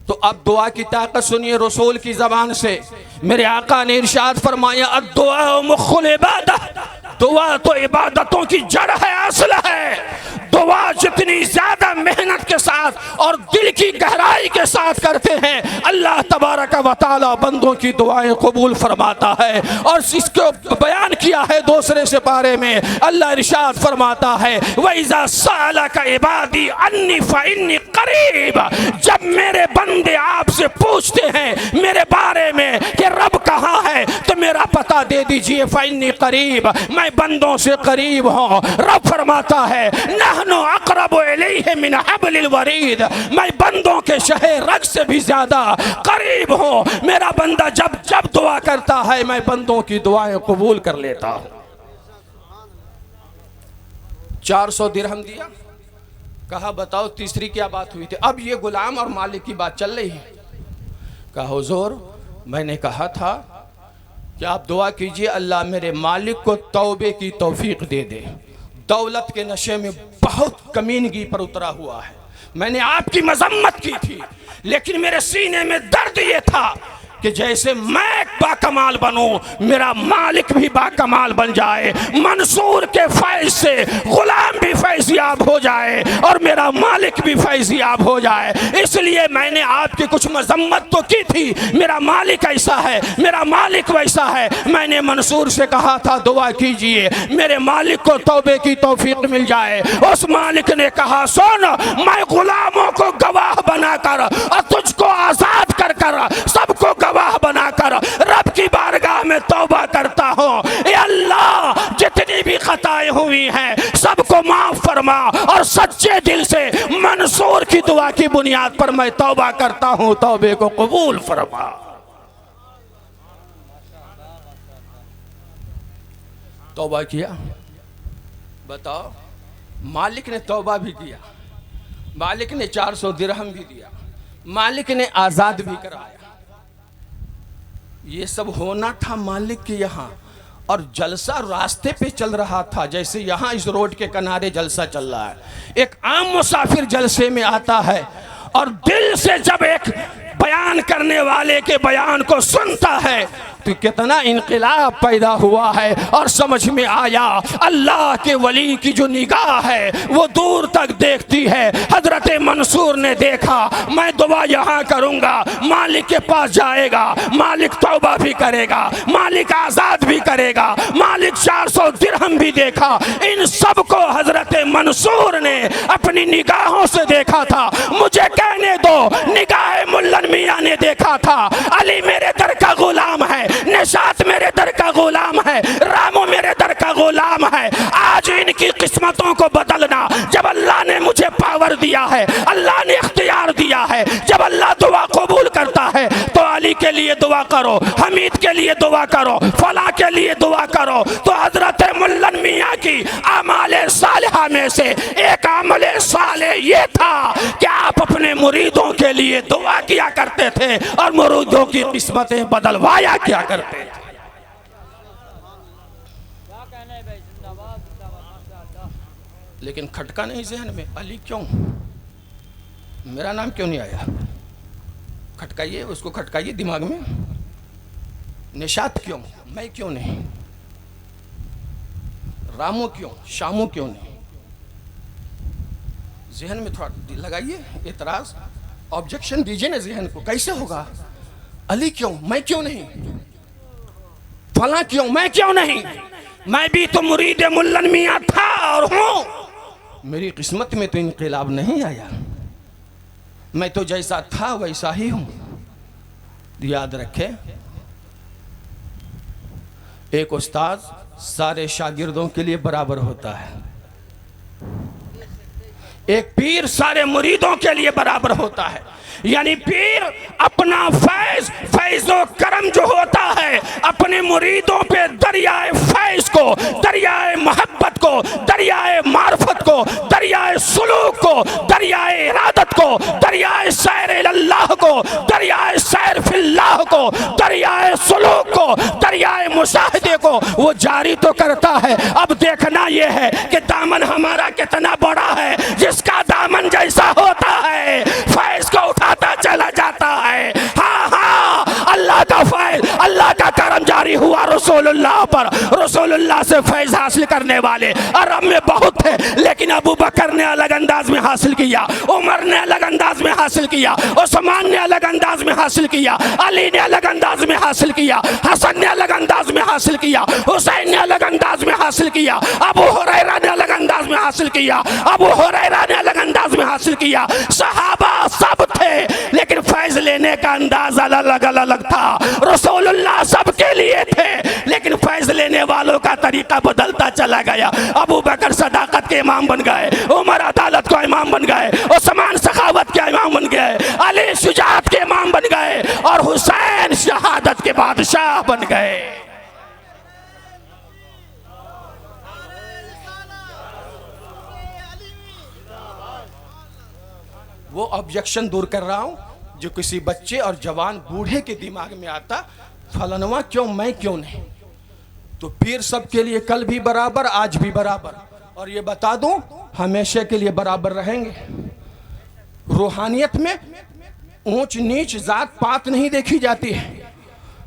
तो अब दुआ की ताकत सुनिए रसूल की जबान से। मेरे आका ने इरशाद फरमाया, अद्दुआ मुख्खुल इबादत, दुआ तो इबादतों की जड़ है, असल है। दुआ जितनी ज्यादा मेहनत के साथ और दिल की गहराई के साथ करते हैं, अल्लाह तबारक व तआला बंदों की दुआएं कबूल फरमाता है। और इसको बयान किया है दूसरे सिपारे में, अल्लाह इरशाद फरमाता है, वइज़ा सअलका इबादी अन्नी फइन्नी करीब, जब मेरे बंदे आपसे पूछते हैं मेरे बारे में कि रब कहाँ है, तो मेरा पता दे दीजिए, फइन्नी करीब, मैं बंदों से करीब हूँ। रब फरमाता है, नहनु अक़रबु इलैहि मिन हब्लिल वरीद, मैं बंदों के शहे रग से भी ज्यादा करीब हूँ। मेरा बंदा जब जब दुआ करता है, मैं बंदों की दुआएं कबूल कर लेता हूँ। 400 दिरहम दिया। कहा बताओ तीसरी क्या बात हुई थी? अब ये गुलाम और मालिक की बात चल रही है। कहा हुजूर, मैंने कहा था कि आप दुआ कीजिए अल्लाह मेरे मालिक को तौबे की तौफीक दे दे, दौलत के नशे में बहुत कमीनगी पर उतरा हुआ है। मैंने आपकी मजम्मत की थी, लेकिन मेरे सीने में दर्द ये था कि जैसे मैं बाकमाल बनूं, मेरा मालिक भी बाकमाल बन जाए, मंसूर के फैज से गुलाम भी फैज़याब हो जाए और मेरा मालिक भी फैज़याब हो जाए। इसलिए मैंने आपकी कुछ मजम्मत तो की थी, मेरा मालिक ऐसा है, मेरा मालिक वैसा है। मैंने मंसूर से कहा था दुआ कीजिए मेरे मालिक को तौबे की तौफीक मिल जाए। उस मालिक ने कहा, सुन, मैं गुलामों को गवाह बनाकर और तुझको आजाद कर कर सबको गवाह बनाकर रब की बारगाह में तौबा करता हूँ। ए अल्लाह, जितनी भी खताएं हुई हैं सबको माफ फरमा और सच्चे दिल से मंसूर की दुआ की बुनियाद पर मैं तौबा करता हूँ, तौबे को कबूल फरमा। तौबा किया। बताओ, मालिक ने तौबा भी किया, मालिक ने 400 दिरहम भी दिया, मालिक ने आजाद भी कराया। ये सब होना था मालिक के यहाँ, और जलसा रास्ते पे चल रहा था। जैसे यहाँ इस रोड के किनारे जलसा चल रहा है, एक आम मुसाफिर जलसे में आता है और दिल से जब एक बयान करने वाले के बयान को सुनता है तो कितना इनकलाब पैदा हुआ है और समझ में आया अल्लाह के वली की जो निगाह है वो दूर तक देखती है। हजरत मंसूर ने देखा, मैं दुआ यहाँ करूँगा, मालिक के पास जाएगा, मालिक तौबा भी करेगा, मालिक आज़ाद भी करेगा, मालिक 400 दिरहम भी देखा। इन सब को हजरत मंसूर ने अपनी निगाहों से देखा था। मुझे कहने दो, निगाह मुल्लन मियाँ ने देखा था। अली मेरे दर का गुलाम है, निशात मेरे दर का गुलाम है, रामू मेरे दर का गुलाम है। आज इनकी किस्मतों को बदलना, जब अल्लाह ने मुझे पावर दिया है, अल्लाह ने इख्तियार दिया है, जब अल्लाह दुआ कबूल करता है तो अली के लिए दुआ करो, हमीद के लिए दुआ करो, फला के लिए दुआ करो। तो हजरत मुल्लन मियाँ की आमाले सालिहा में से एक आमले साले ये था कि आप अपने मुरीदों के लिए दुआ किया करते थे और मुरीदों की किस्मतें बदलवाया क्या करते थे। लेकिन खटका नहीं जहन में, अली क्यों, मेरा नाम क्यों नहीं आया? खटकाइए, उसको खटकाइए दिमाग में। निशात क्यों, मैं क्यों नहीं? रामो क्यों, शामो क्यों नहीं? जहन में थोड़ा लगाइए, एतराज, ऑब्जेक्शन दीजिए ना जहन को। कैसे होगा? अली क्यों, मैं क्यों नहीं? फला क्यों, मैं क्यों नहीं? मैं भी तो मुरीद मुल्लन मियाँ था और हूं। मेरी किस्मत में तो इनकलाब नहीं आया, मैं तो जैसा था वैसा ही हूं। याद रखे, एक उस्ताद सारे शागिर्दों के लिए बराबर होता है, एक पीर सारे मुरीदों के लिए बराबर होता है। यानी पीर अपना फैज़ो करम जो होता है अपने मुरीदों पे दरियाए फैज़ को, दरियाए मोहब्बत को, दरियाए मार्फत को, दरियाए सुलूक को, दरियाए इरादत को, दरियाए सैर इल्लाह को, दरियाए सैर फिल्लाह को, दरियाए सुलूक को, दरियाए मुशाहिदे को वो जारी तो करता है। अब देखना यह है कि दामन हमारा कितना बड़ा है। जिसका दामन जैसा होता है फैज़ को उठाता चला जाता है। हाँ हाँ, अल्लाह का फैज़, अल्लाह का करम जारी हुआ रसूलुल्लाह पर। रसूलुल्लाह से फैज़ हासिल करने वाले अरब में बहुत थे, लेकिन अबू बकर ने अलग अंदाज में हासिल किया, उमर ने अलग अंदाज में हासिल किया, उस्मान ने अलग अंदाज में हासिल किया, अली ने अलग अंदाज में हासिल किया, हसन ने अलग अंदाज में हासिल किया, हुसैन ने अलग अंदाज में हासिल किया, अबू हुरैरा ने अलग अंदाज में हासिल किया, अबू हुरैरा ने अलग अंदाज में हासिल किया। सहाबा सब थे, लेकिन फैज़ लेने का अंदाज अलग अलग था। रसूलुल्लाह सबके लिए थे, लेकिन फैज़ लेने वालों का तरीका बदलता चला गया। अबू बकर सदाकत के इमाम बन गए, उमर अदालत का इमाम बन गए, उस्मान सखावत के इमाम बन गए, अली शुजाअत के इमाम बन गए और हुसैन शहादत के बादशाह बन गए। वो ऑब्जेक्शन दूर कर रहा हूं जो किसी बच्चे और जवान बूढ़े के दिमाग में आता, फलनवा क्यों, मैं क्यों नहीं। तो पीर सबके लिए कल भी बराबर, आज भी बराबर, और ये बता दूं हमेशा के लिए बराबर रहेंगे। रूहानियत में ऊंच नीच जात पात नहीं देखी जाती है।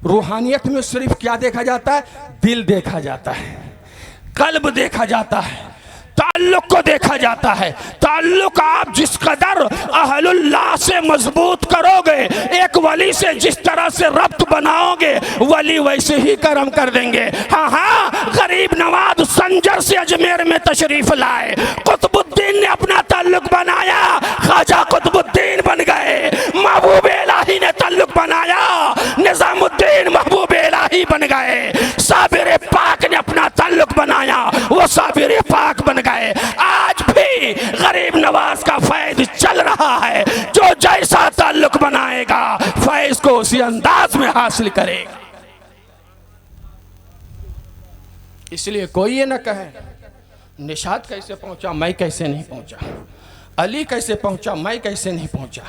रूहानियत में सिर्फ क्या देखा जाता है? दिल देखा जाता है, कल्ब देखा जाता है, ताल्लुक को देखा जाता है। ताल्लुक आप जिस कदर अहलुल्लाह से मजबूत करोगे, एक वली से जिस तरह से रब्त बनाओगे, वली वैसे ही करम कर देंगे। हाँ हाँ, गरीब नवाज संजर से अजमेर में तशरीफ लाए, कुतुबुद्दीन ने अपना ताल्लुक बनाया, ख्वाजा कुतुबुद्दीन बन गए। महबूब इलाही ने ताल्लुक बनाया, निजामुद्दीन महबूब इलाही बन गए। साबिर पाक ने अपना ताल्लुक बनाया, वो साबिर पाक बन गए। आज भी गरीब नवाज का फैज़ चल रहा है। जो जैसा ताल्लुक बनाएगा फैज़ को उसी अंदाज में हासिल करेगा। इसलिए कोई ये न कहे निशात कैसे पहुंचा, मैं कैसे नहीं पहुंचा, अली कैसे पहुंचा, मैं कैसे नहीं पहुंचा,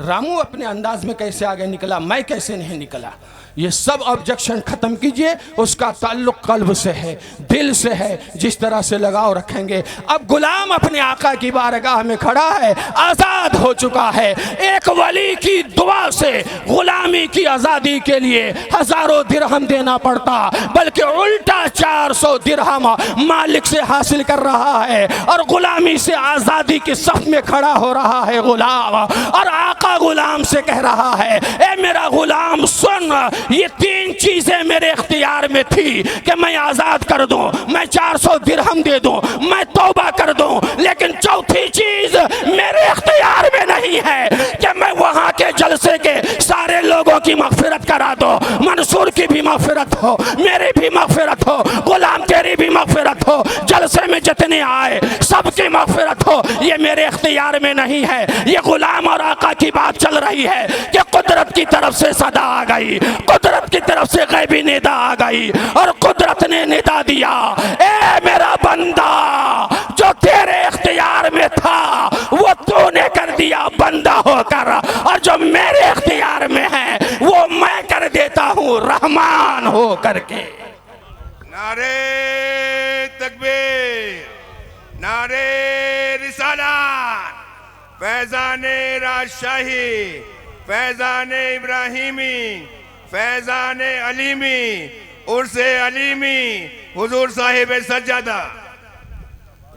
रामू अपने अंदाज में कैसे आगे निकला, मैं कैसे नहीं निकला। ये सब ऑब्जेक्शन खत्म कीजिए। उसका ताल्लुक कल्ब से है, दिल से है। जिस तरह से लगाव रखेंगे। अब गुलाम अपने आका की बारगाह में खड़ा है, आज़ाद हो चुका है। एक वली की दुआ से गुलामी की आज़ादी के लिए हज़ारों दिरहम देना पड़ता, बल्कि उल्टा 400 दिरहम मालिक से हासिल कर रहा है और गुलामी से आज़ादी की सफ में खड़ा हो रहा है गुलाम। और आका गुलाम से कह रहा है, ए मेरा गुलाम सुन, ये तीन चीजें मेरे इख्तियार में थी कि मैं आजाद कर दूं, मैं 400 दिरहम दे दूं, मैं तौबा कर दूं, लेकिन चौथी चीज मेरे इख्तियार में नहीं है कि मैं वहां के जलसे के सारे लोगों की मगफिरत करा दो, मंसूर की भी मगफिरत हो, मेरी भी मगफिरत हो, गुलाम तेरी भी मगफिरत हो, जलसे में जितने आए सबकी मगफिरत हो। ये मेरे इख्तियार में नहीं है, ये गुलाम और आका की बात चल रही है कि कुदरत की तरफ से सदा आ गई, कुदरत की तरफ से गैबी निदा आ गई और कुदरत ने निदा दिया, ए मेरा बंदा जो तेरे इख्तियार में था वो तूने कर दिया बंदा होकर, और जो मेरे इख्तियार में है वो मैं कर देता हूँ रहमान हो करके।
नारे तकबीर, नारे रिसालत, फैजाने राजशाही, फैजाने इब्राहिमी, फैजाने अलीमी, उर्से अलीमी, हुजूर साहिब सज्जादा।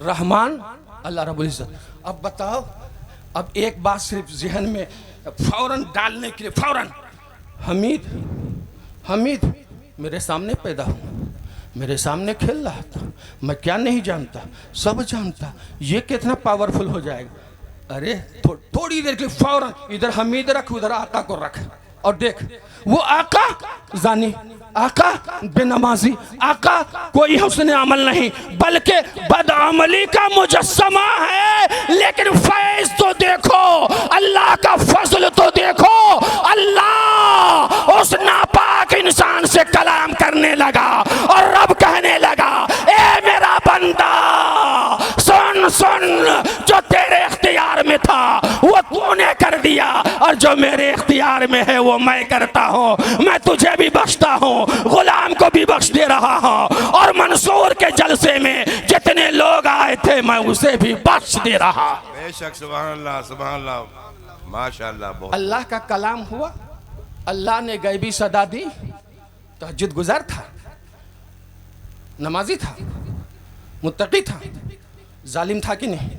रहमान अल्लाह रब्बुल इज्जत। अब बताओ, अब एक बात सिर्फ जहन में फौरन डालने के लिए, फौरन, हमीद, हमीद मेरे सामने पैदा हुआ, मेरे सामने खेल रहा था, मैं क्या नहीं जानता, सब जानता, ये कितना पावरफुल हो जाएगा। अरे थोड़ी देर के लिए फौरन इधर हमीद रख, उधर आका को रख, और देख वो आका जानी, आका बेनमाजी, आका कोई हुस्न अमल नहीं बल्कि बदअमली का मुजस्समा है। लेकिन फैज तो देखो, अल्लाह का फजल तो देखो, अल्लाह उस नापाक इंसान से कलाम करने लगा और रब कहने लगा, ए मेरा बंदा सुन सुन, जो तेरे इख्तियार में था वो तूने कर दिया, और जो मेरे इख्तियार में है वो मैं करता हूँ। मैं तुझे भी बख्शता हूँ, गुलाम को भी बख्श दे रहा हूँ, और मंसूर के जलसे में जितने लोग आए थे मैं उसे भी बख्श दे रहा।
बेशक, सुभान अल्लाह, सुभान अल्लाह, माशाअल्लाह। बहुत
अल्लाह का कलाम हुआ, अल्लाह ने गैबी सदा दी। तहज्जुद गुजार था, नमाजी था, मुत्तकी था, जालिम था कि नहीं,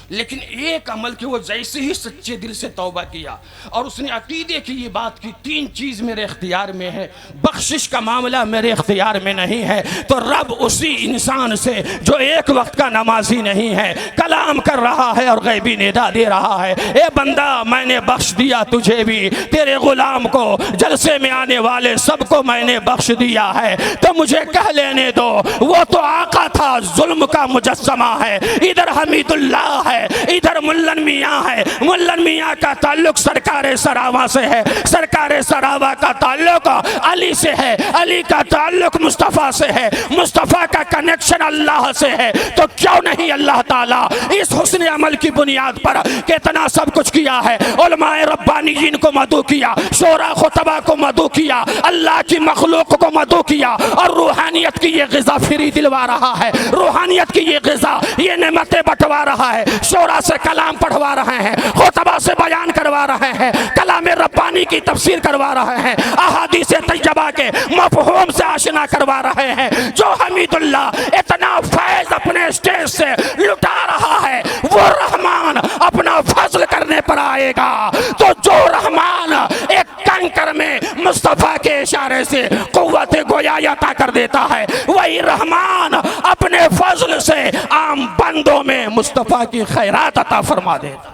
लेकिन एक अमल के वो जैसे ही सच्चे दिल से तौबा किया और उसने अकीदे की ये बात की, तीन चीज़ मेरे इख्तियार में है, बख्शिश का मामला मेरे इख्तियार में नहीं है, तो रब उसी इंसान से जो एक वक्त का नमाजी नहीं है कलाम कर रहा है और गैबी निदा दे रहा है, ए बंदा मैंने बख्श दिया तुझे भी, तेरे गुलाम को, जलसे में आने वाले सबको मैंने बख्श दिया है, तो मुझे कह लेने दो। वो तो आका था, जुल्म का मुजस्समा है, इधर हमीदुल्लाह है, इधर मुल्लन मियाँ है, मुल्लन मियाँ का ताल्लुक सरकारे सरावा से है, सरकारे सरावा का ताल्लुक अली से है, अली का ताल्लुक मुस्तफ़ा से है, मुस्तफ़ा का कनेक्शन अल्लाह से है, तो क्यों नहीं अल्लाह ताला इस हुस्न अमल की बुनियाद पर कितना सब कुछ किया है। उलमाए रब्बानीयीन को मदू किया, शोरा खुतबा को मदू किया, अल्लाह की मखलूक को मदू किया, और रूहानियत की ये ग़िज़ा फ्री दिलवा रहा है, रूहानियत की ये ग़िज़ा, ये नेमतें बंटवा रहा है, शोरा से कलाम पढ़वा रहे हैं, खुतबा से बयान करवा रहे हैं, कलाम रब्बानी की तफसीर करवा रहे हैं, अहादीस तैयबा के मफ़हूम से आशना करवा रहे हैं। जो हमीदुल्लाह इतना फैज़ अपने स्टेज से लुटा रहा है, वो रहमान अपना फजल करने पर आएगा, तो जो रहमान एक कंकर में मुस्तफ़ा के इशारे से कुव्वत गोयाई अता कर देता है, वही रहमान अपने फजल से आम बंदों में मुस्तफ़ा की खैरात अता फरमा देता।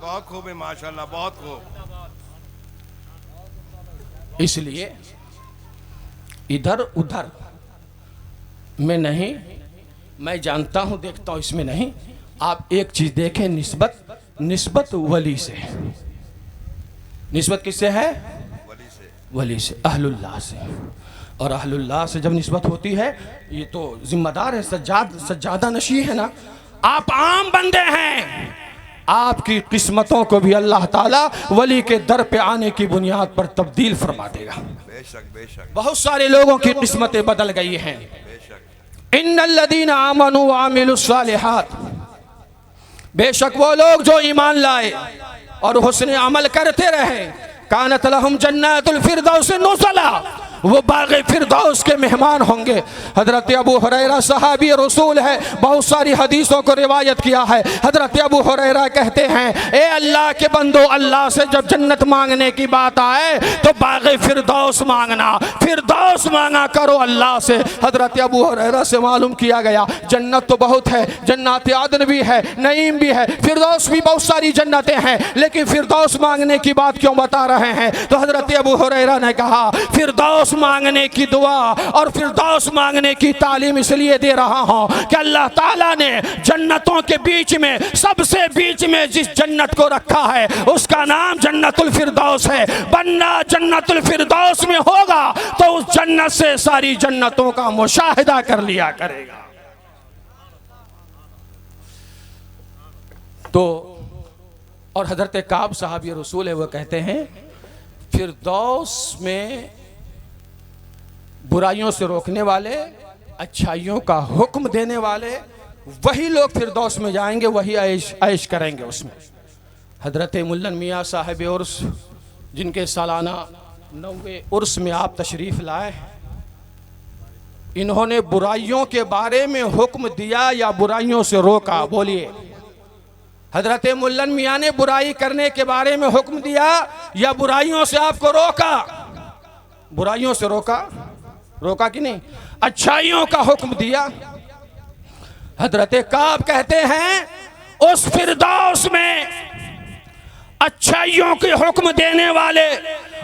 बहुत खूब है, माशाअल्लाह, बहुत खूब।
इसलिए इधर उधर में नहीं, मैं जानता हूं, देखता हूं, इसमें नहीं। आप एक चीज देखें, निस्बत वली से, निस्बत किससे है? वली से, अहलुल्लाह से। और अहलुल्लाह से जब निस्बत होती है, ये तो जिम्मेदार है, सज्जादा नशी है ना, आप आम बंदे हैं, आपकी किस्मतों को भी अल्लाह ताला वली के दर पे आने की बुनियाद पर तब्दील फरमा देगा।
बेशक, बेशक,
बहुत सारे लोगों की किस्मतें बदल गई हैं। इन्नल्लज़ीना आमनू व अमिलुस्सालिहात, बेशक वो लोग जो ईमान लाए और हुस्न अमल करते रहे, कानत लहुम जन्नतुल फिरदौस नुज़ला, वो बाग़े फिरदौस के मेहमान होंगे। हज़रत अबू हुरैरा सहाबी रसूल है, बहुत सारी हदीसों को रिवायत किया है। हज़रत अबू हुरैरा कहते हैं, ए अल्लाह के बंदो, अल्लाह से जब जन्नत मांगने की बात आए तो बाग़े फिरदौस मांगना, फिरदौस मांगा करो अल्लाह से। हज़रत अबू हुरैरा से मालूम किया गया जन्नत तो बहुत है, जन्नत आदन भी है, नईम भी है, फिरदौस भी बहुत सारी जन्नतें हैं, लेकिन फिरदौस मांगने की बात क्यों बता रहे हैं? तो हज़रत अबू हुरैरा ने कहा फिरदौस मांगने की दुआ और फिरदौस मांगने की तालीम इसलिए दे रहा हूं कि अल्लाह ताला ने जन्नतों के बीच में, सबसे बीच में जिस जन्नत को रखा है उसका नाम जन्नतुल फिरदौस है। बंदा जन्नतुल फिरदौस में होगा तो उस जन्नत से सारी जन्नतों का मुशाहिदा कर लिया करेगा। तो और हज़रत काब साहबी रसूल है, वो कहते हैं फिरदौस में बुराइयों से रोकने वाले, अच्छाइयों का हुक्म देने वाले, वही लोग फिरदौस में जाएंगे, वही ऐश करेंगे उसमें। हज़रत मुल्लन मियाँ साहिब उर्स, जिनके सालाना 90वें उर्स में आप तशरीफ़ लाए, इन्होंने बुराइयों के बारे में हुक्म दिया या बुराइयों से रोका? बोलिए। हज़रत मुल्लन मियाँ ने बुराई करने के बारे में हुक्म दिया या बुराइयों से आपको रोका? बुराइयों से रोका, रोका कि नहीं? अच्छाइयों का हुक्म दिया। हज़रत काब कहते हैं उस फिरदौस में अच्छाइयों के हुक्म देने वाले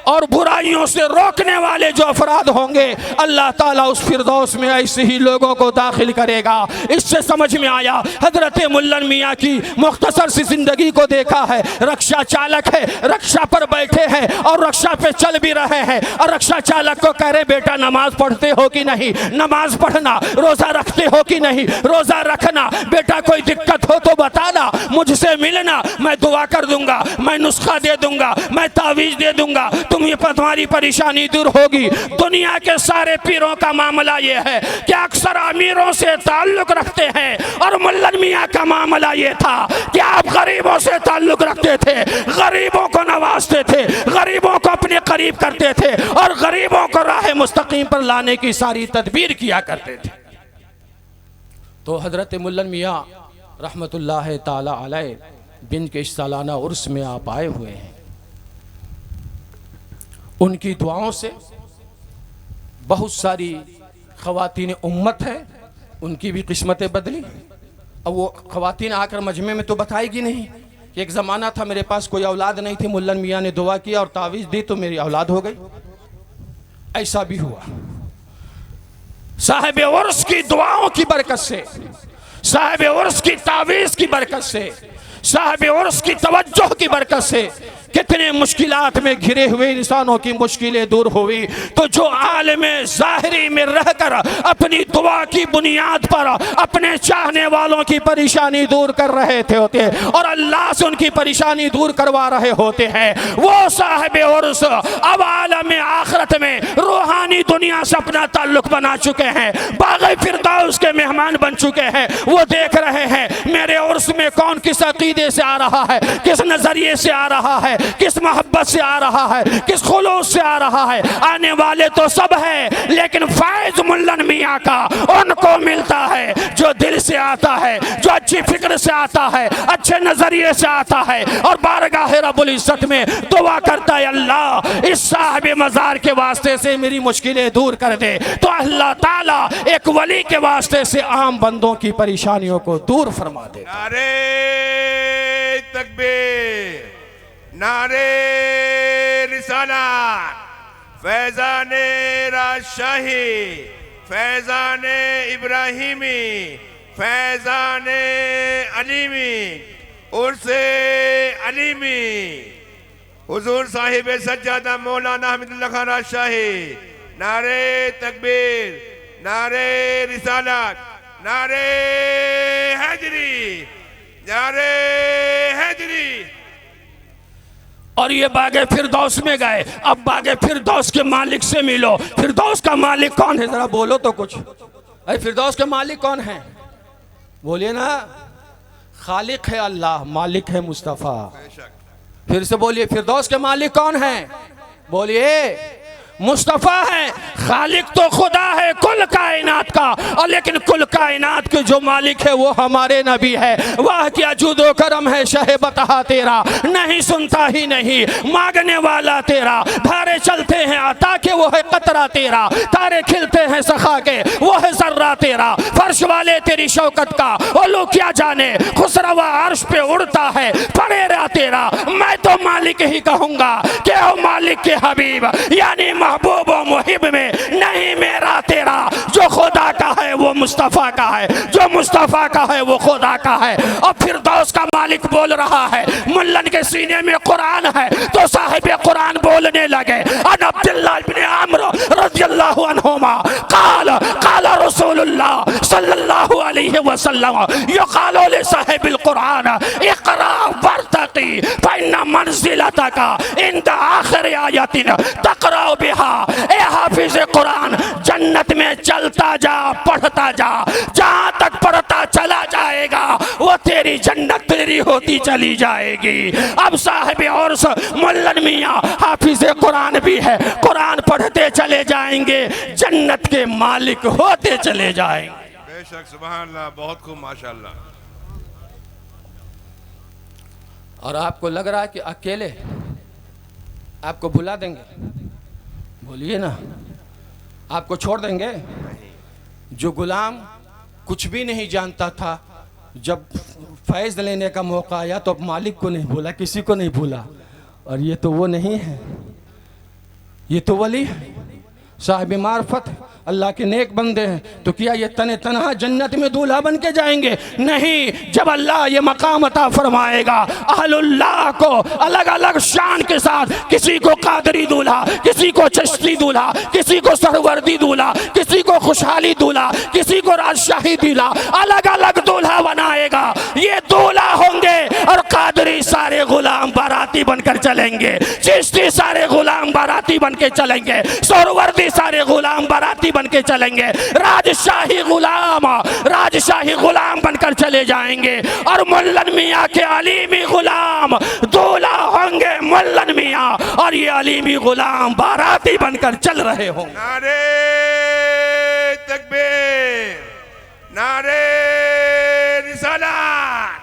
और बुराइयों से रोकने वाले जो अफराद होंगे, अल्लाह ताला उस फिरदौस में ऐसे ही लोगों को दाखिल करेगा। इससे समझ में आया हज़रत मुल्लन मियाँ की मुख्तसर सी ज़िंदगी को देखा है। रक्षा चालक है, रक्षा पर बैठे हैं और रक्षा पे चल भी रहे हैं, और रक्षा चालक को कह रहे बेटा नमाज पढ़ते हो कि नहीं, नमाज पढ़ना, रोज़ा रखते हो कि नहीं, रोज़ा रखना, बेटा कोई दिक्कत हो तो बताना, मुझसे मिलना, मैं दुआ कर दूंगा, मैं नुस्खा दे दूंगा, मैं तावीज़ दे दूंगा, तुम्हारी परेशानी दूर होगी। दुनिया के सारे पीरों का मामला ये है कि अक्सर अमीरों से ताल्लुक रखते हैं, और मुल्लन मियाँ का मामला ये था कि आप गरीबों से ताल्लुक रखते थे, गरीबों को नवाजते थे, गरीबों को अपने करीब करते थे, और गरीबों को राह मुस्तकीम पर लाने की सारी तदबीर किया करते थे। तो हज़रत मुल्लन मियाँ रहमतुल्लाह ताला अलैह बिन के सालाना उर्स में आप आए हुए हैं। उनकी दुआओं से बहुत सारी ख़वातीन उम्मत है, उनकी भी किस्मतें बदली। अब वो ख़वातीन आकर मजमे में तो बताएगी नहीं कि एक ज़माना था मेरे पास कोई औलाद नहीं थी, मुल्लन मियाँ ने दुआ किया और तावीज़ दी तो मेरी औलाद हो गई। ऐसा भी हुआ। साहिब उर्स की दुआओं की बरकत से, साहिब उर्स की तावीज़ की बरकत से, साहिब उर्स की तवज्जो की बरकत से कितने मुश्किलात में घिरे हुए इंसानों की मुश्किलें दूर हुई। तो जो आलम ज़ाहिरी में रहकर अपनी दुआ की बुनियाद पर अपने चाहने वालों की परेशानी दूर कर रहे थे होते और अल्लाह से उनकी परेशानी दूर करवा रहे होते हैं, वो साहिब उर्स अब आलम आखिरत में रूहानी दुनिया से अपना ताल्लुक बना चुके हैं, बाग़े फिरदौस के मेहमान बन चुके हैं। वो देख रहे हैं मेरे उर्स में कौन किस अकीदे से आ रहा है, किस नज़रिए से आ रहा है, किस मोहब्बत से आ रहा है, किस खुलूस से आ रहा है। आने वाले तो सब है, लेकिन फैज़ मुल्लन मियाँ का उनको मिलता है जो दिल से आता है, जो अच्छी फिक्र से आता है, अच्छे नजरिए से आता है, और बारगाह रब्बुल इज्जत में दुआ करता है अल्लाह इस साहिब मज़ार के वास्ते से मेरी मुश्किलें दूर कर दे। तो अल्लाह ताला एक वली के वास्ते से आम बंदों की परेशानियों को दूर फरमा दे।
नारे तकबीर, नारे रिसालत, फैज़ाने राजशाही, फैज़ाने इब्राहिमी, फैज़ाने अलीमी, उर्से अलीमी, हुजूर साहिब सज्जादा मौलाना हमीदुल्लाह खान राजशाही। नारे तकबीर, नारे रिसालत, नारे हैदरी, नारे हैदरी।
और ये बागे फिरदौस में गए। अब बागे फिरदौस के मालिक से मिलो। फिरदौस का मालिक कौन है, जरा बोलो तो कुछ। अरे फिरदौस के मालिक कौन है, बोलिए ना। खालिक है अल्लाह, मालिक है मुस्तफ़ा। फिर से बोलिए, फिरदौस के मालिक कौन है, बोलिए। मुस्तफ़ा है, खालिक तो खुदा है कुल कायनात का, और लेकिन कुल कायनात के जो मालिक है वो हमारे नबी है। वाह क्या जुदो करम है शहे बता तेरा, नहीं सुनता ही नहीं मांगने वाला तेरा, धारे चलते हैं अता के वो है कतरा तेरा, तारे खिलते हैं सखा के वो है जर्रा तेरा, फर्श वाले तेरी शौकत का वो लोग क्या जाने, खुसरवा अर्श पे उड़ता है परेरा तेरा। मैं तो मालिक ही कहूंगा कि ओ मालिक के हबीब, यानी महबूब व मुहिब में नहीं मेरा तेरा, जो खुदा का है वो मुस्तफ़ा का है, जो मुस्तफ़ा का है वो खुदा का है। और फिर दोस्त का मालिक बोल रहा है, मुल्लन के सीने में कुरान है तो साहिब कुरान बोलने लगे, अन अब्दुल्लाह इब्न अम्र रज़ियल्लाहु अन्हुमा क़ाल क़ाल रसूलुल्लाह सल्लल्लाहु अलैहि वसल्लम युक़ालु li साहिबिल कुरान इक़रा वर्तक़ी फ़इन्ना मंज़िलतका इंदा आखिर आयतिन तक़रा बिहा। ए हाफिज़ कुरान, जन्नत में चलता जा, पढ़ता जा, जहाँ तक पढ़ता चला जाएगा वो तेरी जन्नत तेरी होती चली जाएगी। अब साहिब और मुल्लन मियाँ हाफिज़ कुरान भी है, कुरान पढ़ते चले जाएंगे, जन्नत के मालिक होते चले जाएंगे।
बेशक सुभान अल्लाह, बहुत खूब माशाअल्लाह।
और आपको लग रहा है कि अकेले आपको भुला देंगे, बोलिए ना, आपको छोड़ देंगे। जो गुलाम कुछ भी नहीं जानता था, जब फैज़ लेने का मौका आया तो अब मालिक को नहीं भूला, किसी को नहीं भूला। और ये तो वो नहीं है, ये तो वली है, साहिब मार्फत, अल्लाह के नेक बंदे हैं। तो क्या ये तने तनहा जन्नत में दूल्हा बन के जाएंगे? नहीं, जब अल्लाह ये मकाम अता फरमाएगा, अहलुल्लाह को अलग अलग शान के साथ, किसी को कादरी दूल्हा, किसी को चिश्ती दूल्हा, किसी को सरवर्दी दूल्हा, किसी को खुशहाली दूल्हा, किसी को राजशाही दूल्हा, अलग अलग दूल्हा बनाएगा। ये दूल्हा होंगे और कादरी सारे गुलाम बाराती बनकर चलेंगे, चिश्ती सारे गुलाम बाराती बन के चलेंगे, सरवर्दी सारे गुलाम बाराती बन के चलेंगे, राजशाही गुलाम बनकर चले जाएंगे। और मुल्लन मियाँ के अलीमी गुलाम दूल्हा होंगे मुल्लन मियाँ, और ये अलीमी गुलाम बाराती बनकर चल रहे होंगे।
नारे तकबीर, नारे रिसालत,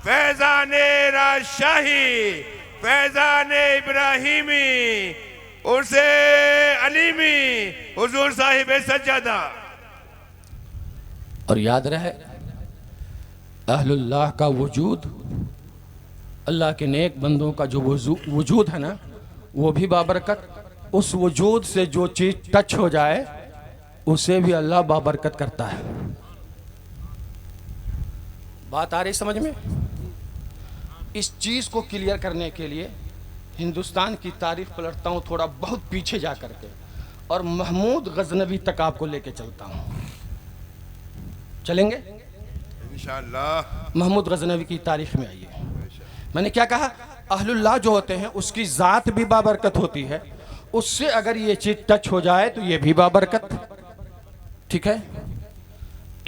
फैज़ाने राजशाही, फैज़ाने इब्राहिमी, उर्से अलीमी, हुजूर साहिब सज्जादा।
और याद रहे, अहलुल्लाह का वजूद, अल्लाह के नेक बंदों का जो वजूद है ना, वो भी बाबरकत। उस वजूद से जो चीज़ टच हो जाए उसे भी अल्लाह बाबरकत करता है। बात आ रही समझ में? इस चीज़ को क्लियर करने के लिए हिंदुस्तान की तारीख पलटता हूँ थोड़ा बहुत पीछे जा करके, और महमूद गजनवी तक आपको लेके चलता हूँ। चलेंगे
इंशाअल्लाह।
महमूद गजनवी की तारीख में आइए। मैंने क्या कहा? अहलुल्लाह जो होते हैं उसकी ज़ात भी बाबरकत होती है, उससे अगर ये चीज़ टच हो जाए तो ये भी बाबरकत। ठीक है,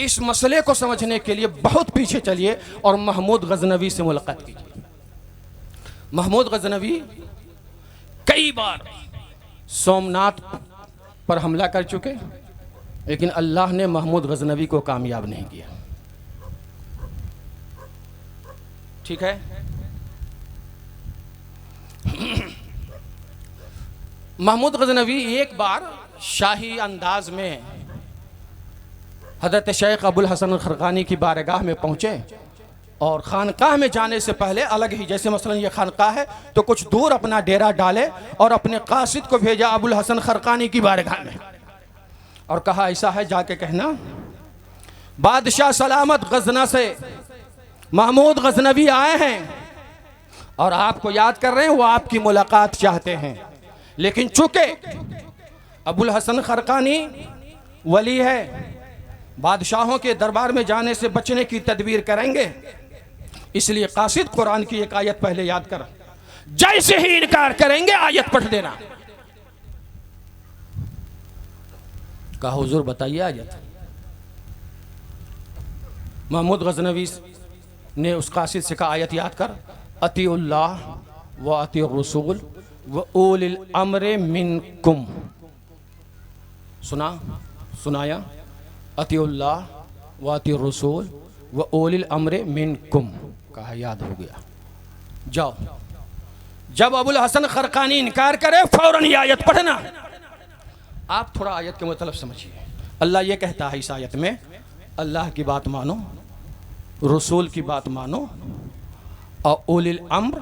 इस मसले को समझने के लिए बहुत पीछे चलिए और महमूद गजनवी से मुलाकात कीजिए। महमूद गजनवी कई बार सोमनाथ पर हमला कर चुके, लेकिन अल्लाह ने महमूद गजनवी को कामयाब नहीं किया। ठीक है, महमूद गजनवी एक बार शाही अंदाज में हज़रत शेख अबुल हसन खरकानी की बारगाह में पहुँचे, और खानकाह में जाने से पहले अलग ही, जैसे मसलन ये खानकाह है तो कुछ दूर अपना डेरा डाले और अपने कासिद को भेजा अबुल हसन खरकानी की बारगाह में, और कहा ऐसा है जाके कहना, बादशाह सलामत गजना से महमूद गजनवी आए हैं और आपको याद कर रहे हैं, वो आपकी मुलाकात चाहते हैं, लेकिन चूंकि अबुल हसन खरकानी वली है, बादशाहों के दरबार में जाने से बचने की तदबीर करेंगे, इसलिए कासिद कुरान की एक आयत पहले याद कर, जैसे ही इनकार करेंगे आयत पढ़ देना। कहा हुजूर बताइए आयत। महमूद गजनवी ने उस कासिद से कहा आयत याद कर, अतीउल्लाह व अतीउर रसूल व उलिल अम्र मिनकुम। सुनाया अतिउल्लाह व अति रसूल व ओलिल अम्र मिनकुम, कहा याद हो गया। जाओ, जब अबुल हसन खरकानी इनकार करे फौरन ये आयत पढ़ना। आप थोड़ा आयत के मतलब समझिए। अल्लाह ये कहता है इस आयत में, अल्लाह की बात मानो, रसूल की बात मानो और ओलिल अम्र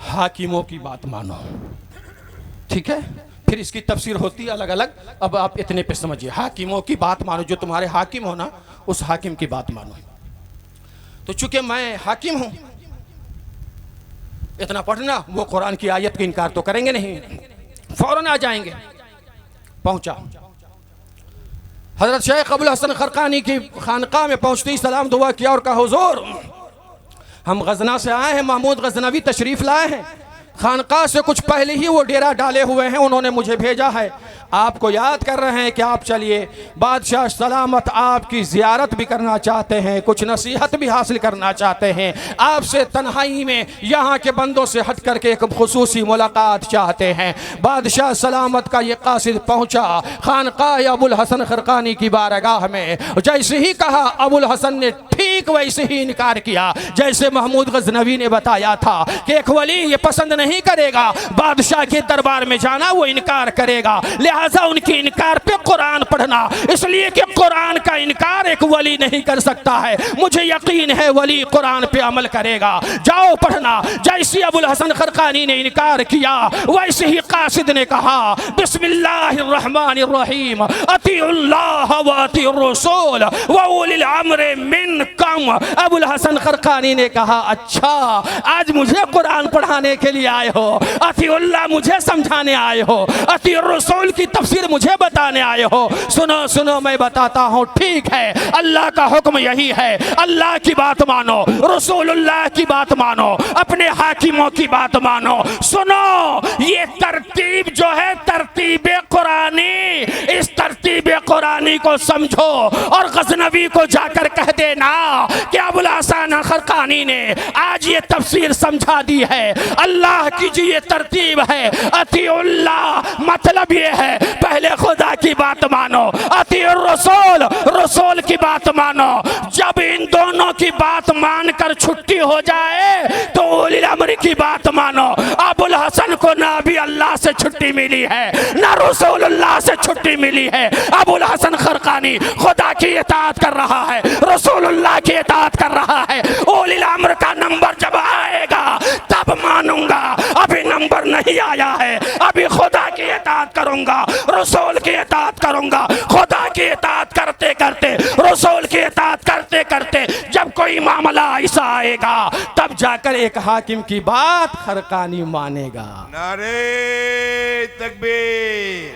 हाकिमों की बात मानो। ठीक है, फिर इसकी तफसीर होती है अलग अलग। अब आप इतने पे समझिए, हाकिमों की बात मानो, जो तुम्हारे हाकिम हो ना उस हाकिम की बात मानो। तो चूंकि मैं हाकिम हूं, इतना पढ़ना, वो कुरान की आयत का इनकार तो करेंगे नहीं, फौरन आ जाएंगे। पहुंचा, हजरत शेख अबुल हसन खरकानी की खानकाह में पहुंचते ही सलाम दुआ किया और कहा, हुजूर हम गजना से आए हैं, महमूद गजनवी तशरीफ लाए हैं, खानकाह से कुछ पहले ही वो डेरा डाले हुए हैं, उन्होंने मुझे भेजा है, आपको याद कर रहे हैं कि आप चलिए, बादशाह सलामत आपकी ज़ियारत भी करना चाहते हैं, कुछ नसीहत भी हासिल करना चाहते हैं, आपसे तन्हाई में यहाँ के बंदों से हट करके एक खुसूसी मुलाकात चाहते हैं। बादशाह सलामत का ये कासिद पहुँचा खानकाह अबुल हसन खरकानी की बारगाह में। जैसे ही कहा, अबुल हसन ने ठीक वैसे ही इनकार किया जैसे महमूद गजनवी ने बताया था कि एक वली ये पसंद नहीं करेगा बादशाह के दरबार में जाना, वो इनकार करेगा, लिहाजा उनके इनकार पे कुरान पढ़ना, इसलिए कि कुरान का इनकार एक वली नहीं कर सकता है। मुझे यकीन है वली कुरान पे अमल करेगा, जाओ पढ़ना। जैसे अबुल हसन खरकानी ने इनकार किया वैसे ही कासिद ने कहा, बिस्मिल्लाहिर्रहमानिर्रहीम, अतीउल्लाह व अतीउर रसूल व उलिल अम्र मिनकुम। अबुल हसन खरकानी ने कहा, अच्छा आज मुझे कुरान पढ़ाने के लिए आए हो, अतीउल्लाह मुझे समझाने आए हो, अतीउर रसूल की तफसीर मुझे बताने आए हो। सुनो सुनो, मैं बताता हूँ, ठीक है, अल्लाह का हुक्म यही है, अल्लाह की बात मानो, रसूलुल्लाह की बात मानो, अपने हाकिमों की बात मानो। सुनो, ये तरतीब जो है तरतीब कुरानी, इस तरतीब कुरानी को समझो और गजनवी को जाकर कह देना कि अबुल हसन खरकानी ने आज ये तफसीर समझा दी है। अल्लाह की जो ये तरतीब है, अतीउल्लाह मतलब ये है पहले खुदा की बात मानो, अतीउर रसूल रसूल की बात मानो। जब इन दोनों की बात मानकर छुट्टी हो जाए तो उलिल अम्र की बात मानो। अबुल हसन को ना भी अल्लाह से छुट्टी मिली है ना रसूलुल्लाह से छुट्टी मिली है। अबुल हसन खरकानी खुदा की इताअत कर रहा है, रसूलुल्लाह की इताअत कर रहा है। उलिल अम्र का नंबर जब आएगा तब मानूंगा, अभी नंबर नहीं आया है, अभी खुदा की इताअत करूंगा, रसूल की इताअत करूंगा। खुदा की इताअत करते करते, रसूल की इताअत करते करते जब कोई मामला ऐसा आएगा तब जाकर एक हाकिम की बात खरकानी मानेगा।
नारे तकबीर,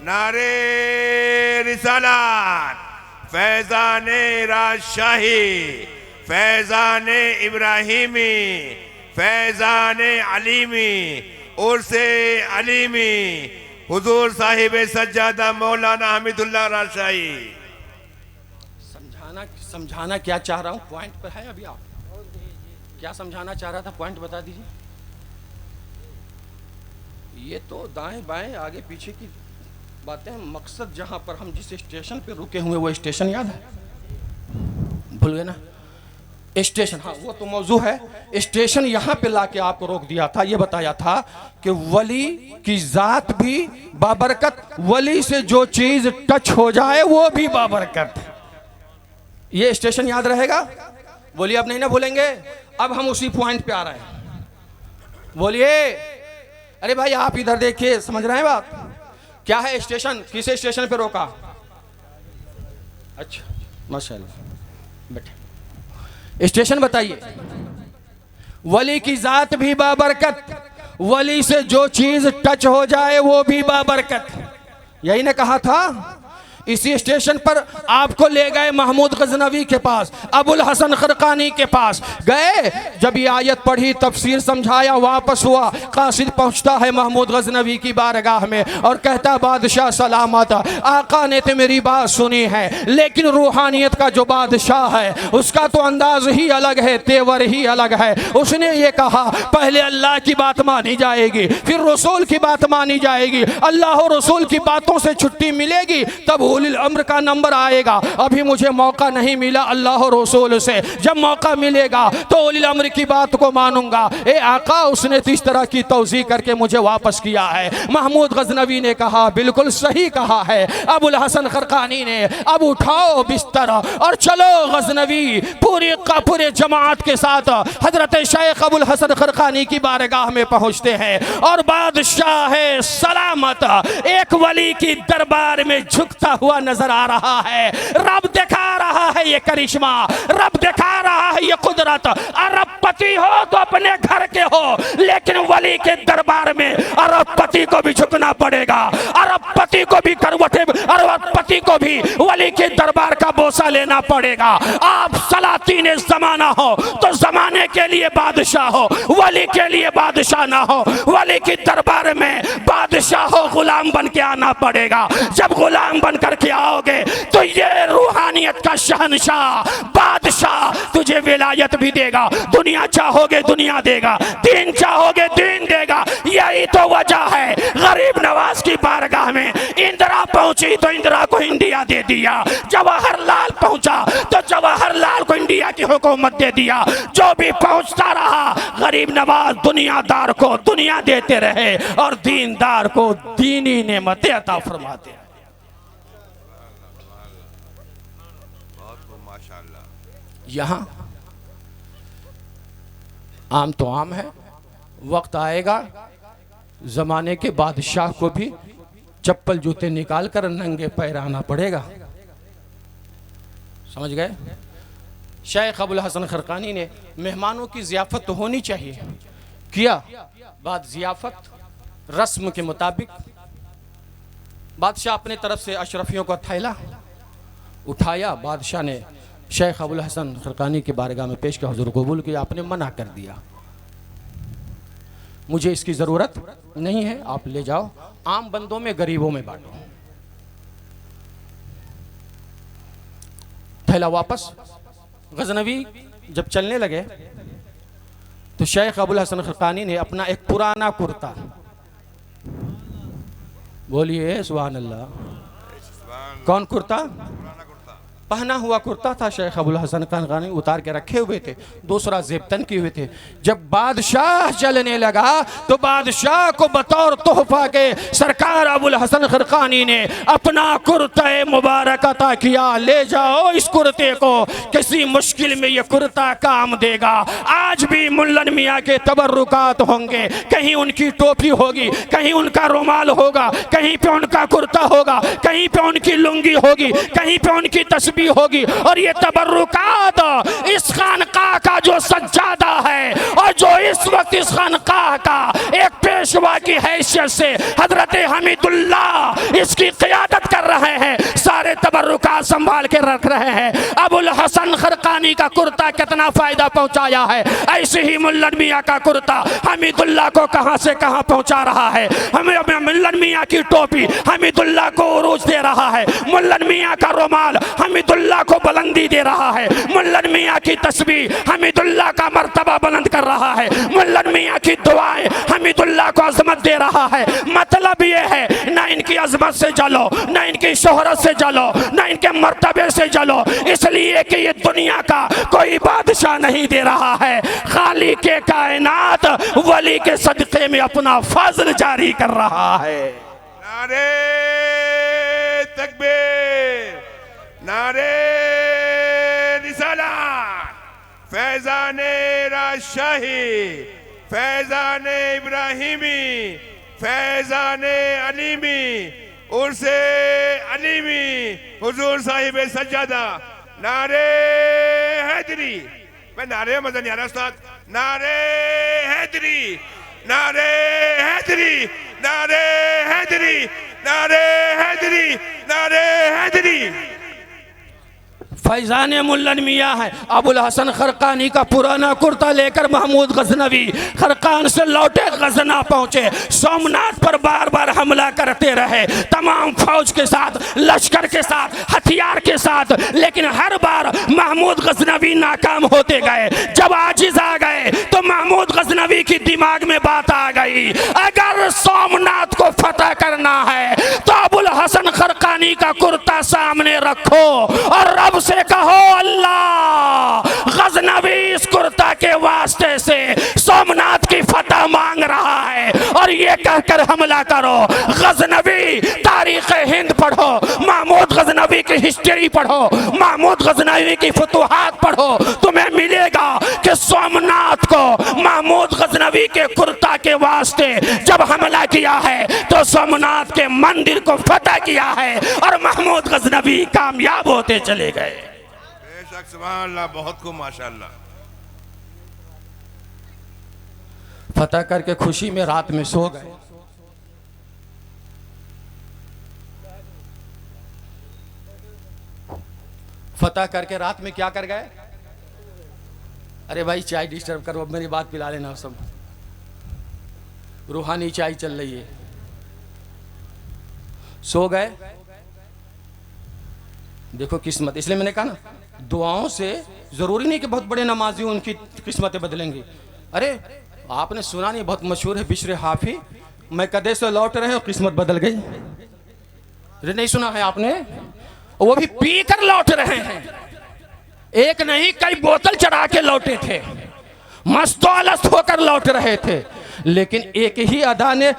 नारे रिसालत, फैज़ाने राजशाही, फैज़ाने इब्राहिमी, फैज़ाने अलीमी, उर्से अलीमी, हुजूर साहिब सज्जादा मौलाना हमीदुल्लाह राजशाही।
समझाना क्या चाह रहा हूँ, पॉइंट पर है अभी। आप क्या समझाना चाह रहा था, पॉइंट बता दीजिए। ये तो दाएं बाएं आगे पीछे की बातें, मकसद जहां पर हम जिस स्टेशन पे रुके हुए वो स्टेशन याद है? भूल गए ना स्टेशन? हाँ, वो तो मौजू है। स्टेशन यहाँ पे लाके आपको रोक दिया था, ये बताया था कि वली की जात भी बाबरकत, वली से जो चीज टच हो जाए वो भी बाबरकत। ये स्टेशन याद रहेगा? बोलिए, अब नहीं ना भूलेंगे। अब हम उसी पॉइंट पे आ रहे हैं, बोलिए। अरे भाई आप इधर देखिए, समझ रहे हैं बात? क्या है स्टेशन? किसे स्टेशन पे रोका? अच्छा, माशाल्लाह, बैठे। स्टेशन बताइए। वली की जात भी बाबरकत, वली से जो चीज टच हो जाए वो भी बाबरकत। यही ने कहा था
इसी स्टेशन पर आपको ले गए महमूद गजनवी के पास, अबुल हसन खरकानी के पास गए। जब ये आयत पढ़ी, तफसीर समझाया, वापस हुआ, कासिद पहुंचता है महमूद गजनवी की बारगाह में और कहता बादशाह सलामत, आका ने तो मेरी बात सुनी है, लेकिन रूहानियत का जो बादशाह है उसका तो अंदाज ही अलग है, तेवर ही अलग है। उसने ये कहा पहले अल्लाह की बात मानी जाएगी, फिर रसूल की बात मानी जाएगी, अल्लाह और रसूल की बातों से छुट्टी मिलेगी तब उलिल अम्र का नंबर आएगा। अभी मुझे मौका नहीं मिला अल्लाह और रसूल से, जब मौका मिलेगा तो उलिल अम्र की बात को मानूंगा। ए आका, उसने तो इस तरह की तौज़ीह करके मुझे वापस किया है। महमूद गजनवी ने कहा बिल्कुल सही कहा है। अबुल हसन खरकानी ने अब उठाओ बिस्तर और चलो गजनवी पूरे जमात के साथ हजरत शेख अबुल हसन खरकानी की बारगाह में पहुंचते हैं और बादशाह सलामत एक वली की दरबार में झुकता हुआ नजर आ रहा है। रब दिखा रहा है ये करिश्मा, रब दिखा रहा है ये कुदरत। अरबपति हो तो अपने घर के हो, लेकिन वली के दरबार में अरबपति को भी झुकना पड़ेगा, अरबपति को भी करवटे, अरबपति को भी वली के दरबार का बोसा लेना पड़ेगा। आप सलातीन जमाना हो तो जमाने के लिए बादशाह हो, वली के लिए बादशाह ना हो। वली के दरबार में बादशाह हो, गुलाम बन के आना पड़ेगा। जब गुलाम बन करके आओगे तो ये रूहानियत का शहनशाह बादशाह तुझे विलायत भी देगा। दुनिया चाहोगे दुनिया देगा, दीन चाहोगे दीन देगा। यही तो वजह है गरीब नवाज की बारगाह में इंदिरा पहुंची तो इंदिरा को इंडिया दे दिया, जवाहरलाल पहुंचा तो जवाहरलाल को इंडिया की हुकूमत दे दिया। जो भी पहुंचता रहा गरीब नवाज दुनियादार को दुनिया देते रहे और दीनदार को दीनी नेमतें अता फरमाते। यहाँ आम तो आम है, वक्त आएगा जमाने के बादशाह को भी चप्पल जूते निकाल कर नंगे पैर आना पड़ेगा। समझ गए? शेख अबुल हसन खरकानी ने मेहमानों की ज़ियाफ़त तो होनी चाहिए, किया। बाद ज़ियाफ़त रस्म के मुताबिक बादशाह अपने तरफ से अशरफियों का थैला उठाया। बादशाह ने शेख अबुल हसन खरकानी के बारगाह में पेश किया, हुजूर कबूल किया। आपने मना कर दिया, मुझे इसकी ज़रूरत नहीं है, आप ले जाओ, आम बंदों में गरीबों में बांटो। थैला वापस। गजनवी जब चलने लगे तो शेख अबुल हसन खरकानी ने अपना एक पुराना कुर्ता, बोलिए सुभान अल्लाह, कौन कुर्ता? पहना हुआ कुर्ता था शेख अबुल हसन खरकानी, उतार के रखे हुए थे, दूसरा जेबतन किए हुए थे। जब बादशाह चलने लगा तो बादशाह को बतौर तोहफा के सरकार अबुल हसन खरकानी ने अपना कुर्ता मुबारक अता किया। ले जाओ इस कुर्ते को, किसी मुश्किल में ये कुर्ता काम देगा। आज भी मुल्लन मियाँ के तबर्रुकात होंगे, कहीं उनकी टोपी होगी, कहीं उनका रुमाल होगा, कहीं पे उनका कुर्ता होगा, कहीं पे उनकी लुंगी होगी, कहीं पे उनकी तस्बीह होगी। और ये तबर्रुकात इस खानकाह का जो सज्जादा है और जो इस वक्त इस खानकाह का एक पेशवा की हैसियत से हजरत हमीदुल्लाह इसकी क़ियादत कर रहे हैं, सारे तबर्रुकात संभाल के रख रहे हैं। अबुल हसन खरकानी का कुर्ता कितना फायदा पहुंचाया है, ऐसे ही मुल्लन मियाँ का कुर्ता हमीदुल्लाह को कहां से कहां पहुंचा रहा है। हमें मुल्लन मियाँ की टोपी हमीदुल्लाह को उरूज दे रहा है, मुल्लन मियाँ का रुमाल हमीदुल्लाह को बुलंदी दे रहा है, मुल्लन मियाँ की तस्बीह हमीदुल्लाह का मर्तबा बुलंद कर रहा है, मुल्लन मियाँ की दुआएं हमीदुल्लाह को अजमत दे रहा है। मतलब ये है ना इनकी अजमत से जलो, ना इनकी शोहरत से जलो, ना इनके मर्तबे से जलो, इसलिए कि ये दुनिया का कोई बादशाह नहीं दे रहा है, खाली के कायनात वली के सदक़े में अपना फजल जारी कर रहा है।
नारे तकबीर, नारे रिसालत, फैज़ाने राजशाही, फैज़ाने इब्राहिमी, फैज़ाने अलीमी, उर्से अलीमी, हुजूर साहिब सज्जादा। नारे हैदरी, मैं नारे मजा नहीं आ रहा उस्ताद, नारे हैदरी, नारे हैदरी, नारे हैदरी, नारे हैदरी, नारे हैदरी।
फैजान मुल्लन मियाँ है, अबुल हसन खरकानी का पुराना कुर्ता लेकर महमूद गजनवी खरकान से लौटे गजना पहुंचे। सोमनाथ पर बार बार हमला करते रहे, तमाम फौज के साथ, लश्कर के साथ, हथियार के साथ, लेकिन हर बार महमूद गजनवी नाकाम होते गए। जब आजिज आ गए तो महमूद गजनवी की दिमाग में बात आ गई, अगर सोमनाथ को फतह करना है तो अबुल हसन खरकानी का कुर्ता सामने रखो और रब से कहो, अल्लाह गजनवी इस कुर्ता के वास्ते से सोमनाथ की फतह मांग रहा है और ये कहकर हमला करो। गजनवी तारीख हिंद पढ़ो, महमूद गजनवी की हिस्ट्री पढ़ो, महमूद गजनवी की फतुहात पढ़ो, तुम्हें मिलेगा कि सोमनाथ को महमूद गजनवी के कुर्ता के वास्ते जब हमला किया है तो सोमनाथ के मंदिर को फतह किया है और महमूद गजनवी कामयाब होते चले गए।
बेशक सुभान अल्लाह, बहुत खूब माशाअल्लाह।
फतह करके खुशी में रात में सो गए। फतह करके रात में क्या कर गए? अरे भाई चाय डिस्टर्ब करो, अब मेरी बात पिला लेना। सब रूहानी चाय चल रही है। सो गए। देखो किस्मत, इसलिए मैंने कहा ना, दुआओं से जरूरी नहीं कि बहुत बड़े नमाजी उनकी किस्मतें बदलेंगी। अरे आपने सुना नहीं, बहुत मशहूर है बिश्र हाफी, मैं कदे से लौट रहे हो किस्मत बदल गई। अरे नहीं सुना है आपने? वो भी पी कर लौट रहे हैं, एक नहीं कई बोतल चढ़ा के लौटे थे, मस्तौलस्त होकर लौट रहे थे, लेकिन एक ही अदा ने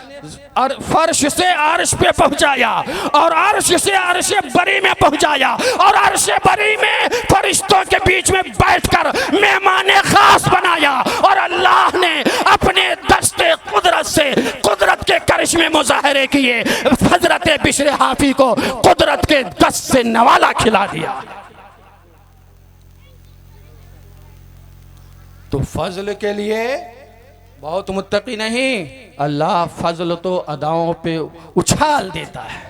फर्श से अर्श पे पहुंचाया और अर्श से अर्श बरी में पहुंचाया और अर्श बरी में फरिश्तों के बीच में बैठकर मेहमान खास बनाया और अल्लाह ने अपने दस्ते कुदरत से कुदरत के करिश्मे मुजाहरे किए। हजरत बिश्र हाफी को कुदरत के दस्त से नवाला खिला दिया। तो फजल के लिए बहुत मुत्तकी नहीं, अल्लाह फजल तो अदाओं पे उछाल देता है।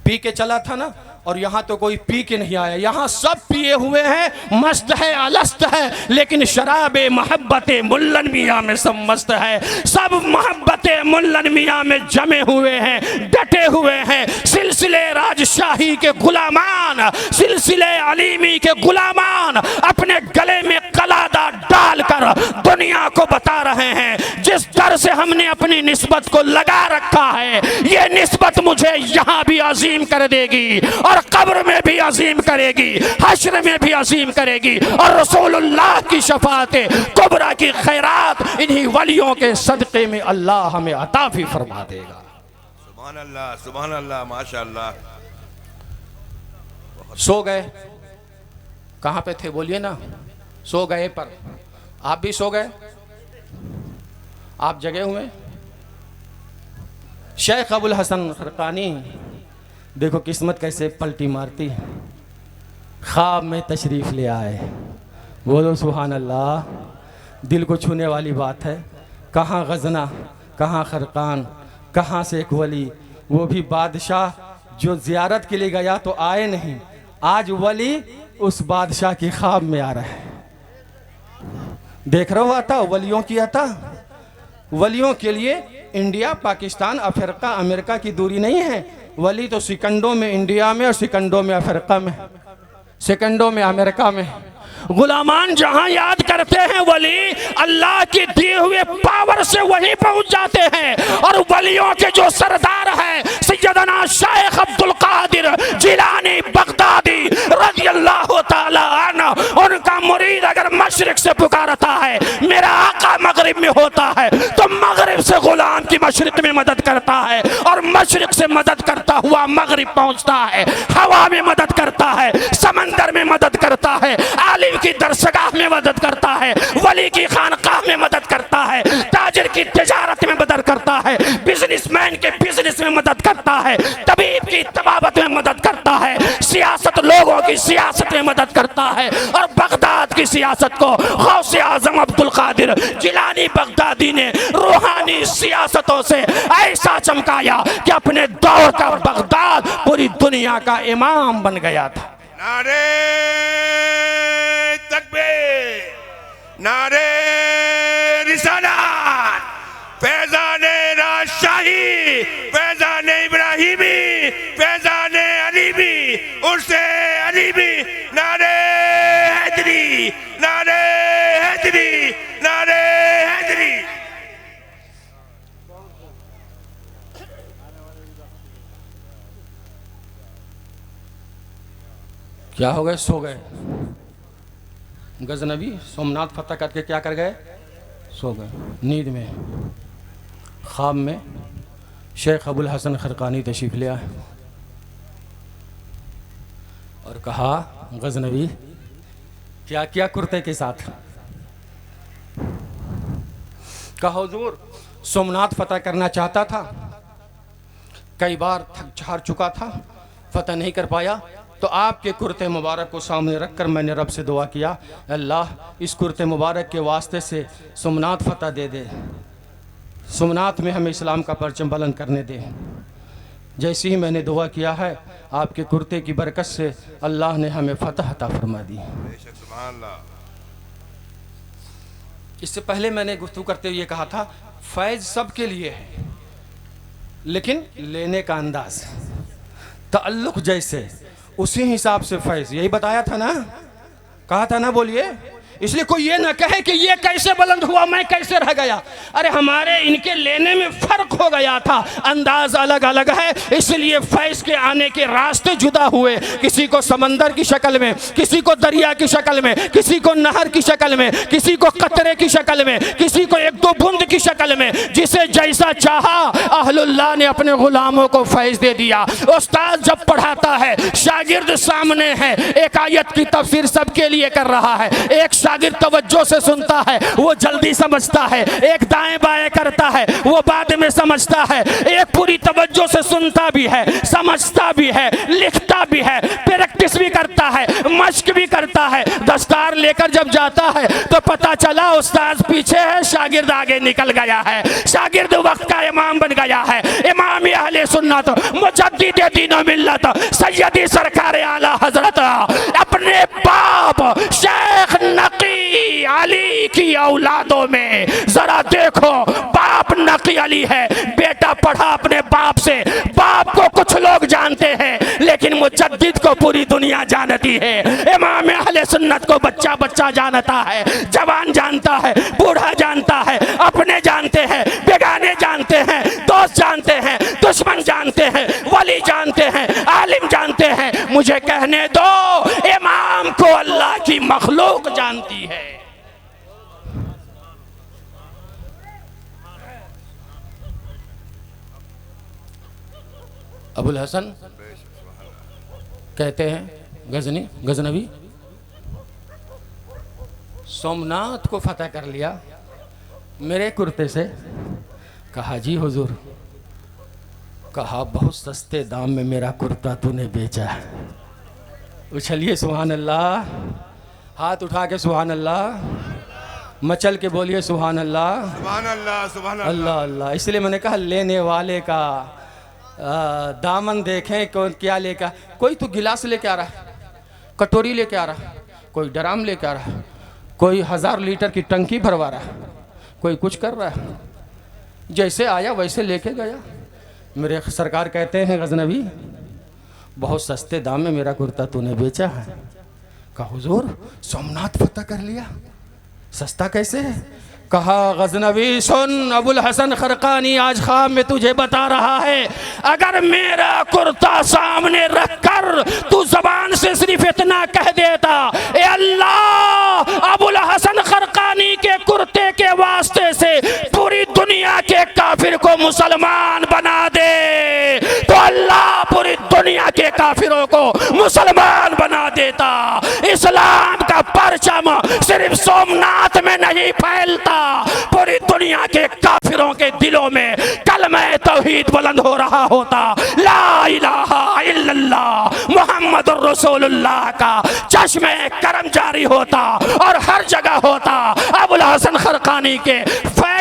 पी के चला था ना, और यहाँ तो कोई पी के नहीं आया, यहाँ सब पिए हुए हैं, मस्त है, अलस्त है, लेकिन शराब मोहब्बत मुल्लन मियाँ में सब मस्त है। सब मोहब्बत मुल्लन मियाँ में जमे हुए हैं, डटे हुए हैं। सिलसिले राजशाही के गुलामान, सिलसिले अलीमी के गुलामान अपने गले में कलादा डालकर दुनिया को बता रहे हैं, जिस दर से हमने अपनी निस्बत को लगा रखा है, ये निस्बत मुझे यहाँ भी अजीम कर देगी और कब्र में भी अजीम करेगी, हश्र में भी अजीम करेगी, और रसूलुल्लाह की शफाअत कुबरा की खैरात इन्हीं वलियों के सदक़े में अल्लाह हमें अता भी फरमा देगा।
सुभान अल्लाह, सुभान अल्लाह, माशाअल्लाह।
सो गए, कहाँ पे थे बोलिए ना? सो गए, पर आप भी सो गए, आप जगे हुए। शेख अबुल हसन खरकानी, देखो किस्मत कैसे पलटी मारती है। ख्वाब में तशरीफ़ ले आए, बोलो सुभान अल्लाह। दिल को छूने वाली बात है। कहाँ गजना, कहाँ खरकान, कहाँ से एक वली, वो भी बादशाह जो ज़ियारत के लिए गया तो आए नहीं, आज वली उस बादशाह की ख्वाब में आ रहा है। देख रहे हो आता वलियों की आता। वलियों के लिए इंडिया, पाकिस्तान, अफ्रीका, अमेरिका की दूरी नहीं है। वली तो सिकंडों में इंडिया में और सिकंडों में अफ्रीका में, सेकंडों में अमेरिका में। गुलामान जहां याद करते हैं वली, अल्लाह के दिए हुए पावर से वहीं पहुंच जाते हैं। और वलियों के जो सरदार हैं सैयदना शेख अब्दुल कादिर जिलानी बगदादी रज़ियल्लाहु ताला अन्हु, उनका मुरीद अगर मशरिक से पुकारता है, मेरा आका मगरिब में होता है, तो मगरिब से गुलाम की मशरिक में मदद करता है, और
मशरिक से मदद करता हुआ मगरिब पहुंचता है, हवा में मदद करता है, समंदर में मदद करता है, आलिम की दरसगाह में मदद करता है, वली की खानकाह में मदद करता है, ताजिर की तिजारत में मदद करता है, बिजनेसमैन के बिजनेस में मदद करता है, तबीब की तबाबत में मदद करता है, सियासत लोगों की सियासत में मदद करता है। और बगदाद की सियासत को गौसे आजम अब्दुल कादिर जिलानी बगदादी ने रूहानी सियासतों से ऐसा चमकाया कि अपने दौर का बगदाद पूरी दुनिया का इमाम बन गया था।
नारे तकबीर, नारे रिसालत, फैज़ाने राजशाही, फैज़ाने इब्राहिमी, फैज़ाने अलीवी, उर्से अलीवी, नारे हैदरी, नारे हैदरी, नारे हैदरी।
क्या हो गए? सो गए। गजनबी सोमनाथ फतह करके क्या कर गए? सो गए। नींद में, ख्वाब में शेख अबुल हसन खरकानी तशरीफ लिया और कहा, गजनबी क्या किया कुर्ते के साथ? कहा हुजूर सोमनाथ फतह करना चाहता था, कई बार थक हार चुका था, फतह नहीं कर पाया, तो आपके कुर्ते मुबारक को सामने रखकर मैंने रब से दुआ किया, अल्लाह इस कुर्ते मुबारक के वास्ते से सोमनाथ फतह दे दे, सोमनाथ में हमें इस्लाम का परचम बुलंद करने दे। जैसे ही मैंने दुआ किया है, आपके कुर्ते की बरकत से अल्लाह ने हमें फतह अता फरमा दी। इससे पहले मैंने गुफ्तगू करते हुए कहा था, फैज़ सबके लिए है, लेकिन लेने का अंदाज, ताल्लुक़ जैसे उसी हिसाब से फैज़। यही बताया था ना, कहा था ना, बोलिए। इसलिए कोई ये ना कहे कि ये कैसे बुलंद हुआ, मैं कैसे रह गया। अरे हमारे इनके लेने में फ़र्क हो गया था, अंदाज अलग अलग है, इसलिए फैज़ के आने के रास्ते जुदा हुए। किसी को समंदर की शक्ल में, किसी को दरिया की शक्ल में, किसी को नहर की शक्ल में, किसी को कतरे की शक्ल में, किसी को एक दो बूंद की शक्ल में, जिसे जैसा चाहा अहलुल्लाह ने अपने गुलामों को फैज़ दे दिया। उस्ताद जब पढ़ाता है, शागिर्द सामने है, एक आयत की तफसीर सबके लिए कर रहा है, एक शागिर्द तवज्जो से सुनता है, वो जल्दी समझता है, एक दाएं बाएं करता है, वो बाद में समझता है, एक पूरी तवज्जो से सुनता भी है, समझता भी है, लिखता भी है, प्रैक्टिस भी करता है, मश्क भी करता है। दस्तार लेकर जब जाता है तो पता चला उस्ताद पीछे है, शागिर्द आगे निकल गया है, शागिर्द वक्त का इमाम बन गया है। इमाम अहले सुन्नत मुजद्दिद दीन व मिल्लत सैयदी सरकार आला हजरत अपने बाप शेख नकी अली की औलादों में, जरा देखो, बाप नकी अली है, बेटा पढ़ा अपने बाप से। बाप को कुछ लोग जानते हैं, लेकिन मुजद्दिद को पूरी दुनिया जानती है। इमाम अहले सुन्नत को बच्चा बच्चा जानता है, जवान जानता है, बूढ़ा जानता है, अपने जानते हैं, बेगाने जानते हैं, दोस्त जानते हैं, दुश्मन जानते हैं, वली जानते हैं, आलिम जानते हैं। मुझे कहने दो, इमाम को अल्लाह की मखलूक जानती है। अबुल हसन कहते हैं गजनवी सोमनाथ को फतह कर लिया मेरे कुर्ते से। कहा जी हुजूर, कहा बहुत सस्ते दाम में मेरा कुर्ता तूने बेचा। उछलिए सुभान अल्लाह, हाथ उठा के सुभान अल्लाह, मचल के बोलिए सुभान अल्लाह,
सुभान अल्लाह, सुभान
अल्लाह अल्लाह। इसलिए मैंने कहा लेने वाले का दामन देखें कौन क्या लेकर। कोई तो गिलास लेके आ रहा है, कटोरी लेके आ रहा है, कोई ड्राम लेके आ रहा है, कोई 1000 लीटर की टंकी भरवा रहा है, कोई कुछ कर रहा है। जैसे आया वैसे लेके गया। मेरे सरकार कहते हैं गजनवी, बहुत सस्ते दाम में मेरा कुर्ता तूने बेचा है। कहा हुजूर सोमनाथ फतह कर लिया, सस्ता कैसे है? कहा गजनवी सुन, अबुल हसन खरकानी आज ख्वाब में तुझे बता रहा है, अगर मेरा कुर्ता सामने रखकर तू जबान से सिर्फ इतना कह देता, ए अल्लाह अबुल हसन खरकानी के कुर्ते के वास्ते से पूरी दुनिया के काफिर को मुसलमान बना दे,
काफिरों को मुसलमान बना देता। इस्लाम का परचम सिर्फ सोमनाथ में नहीं फैलता, पूरी दुनिया के काफिरों के दिलों में कलमे तौहीद बुलंद हो रहा होता। ला इलाहा इल्लल्लाह मुहम्मदुर रसूलुल्लाह का चश्मे करम जारी होता और हर जगह होता। अबुल हसन खरकानी के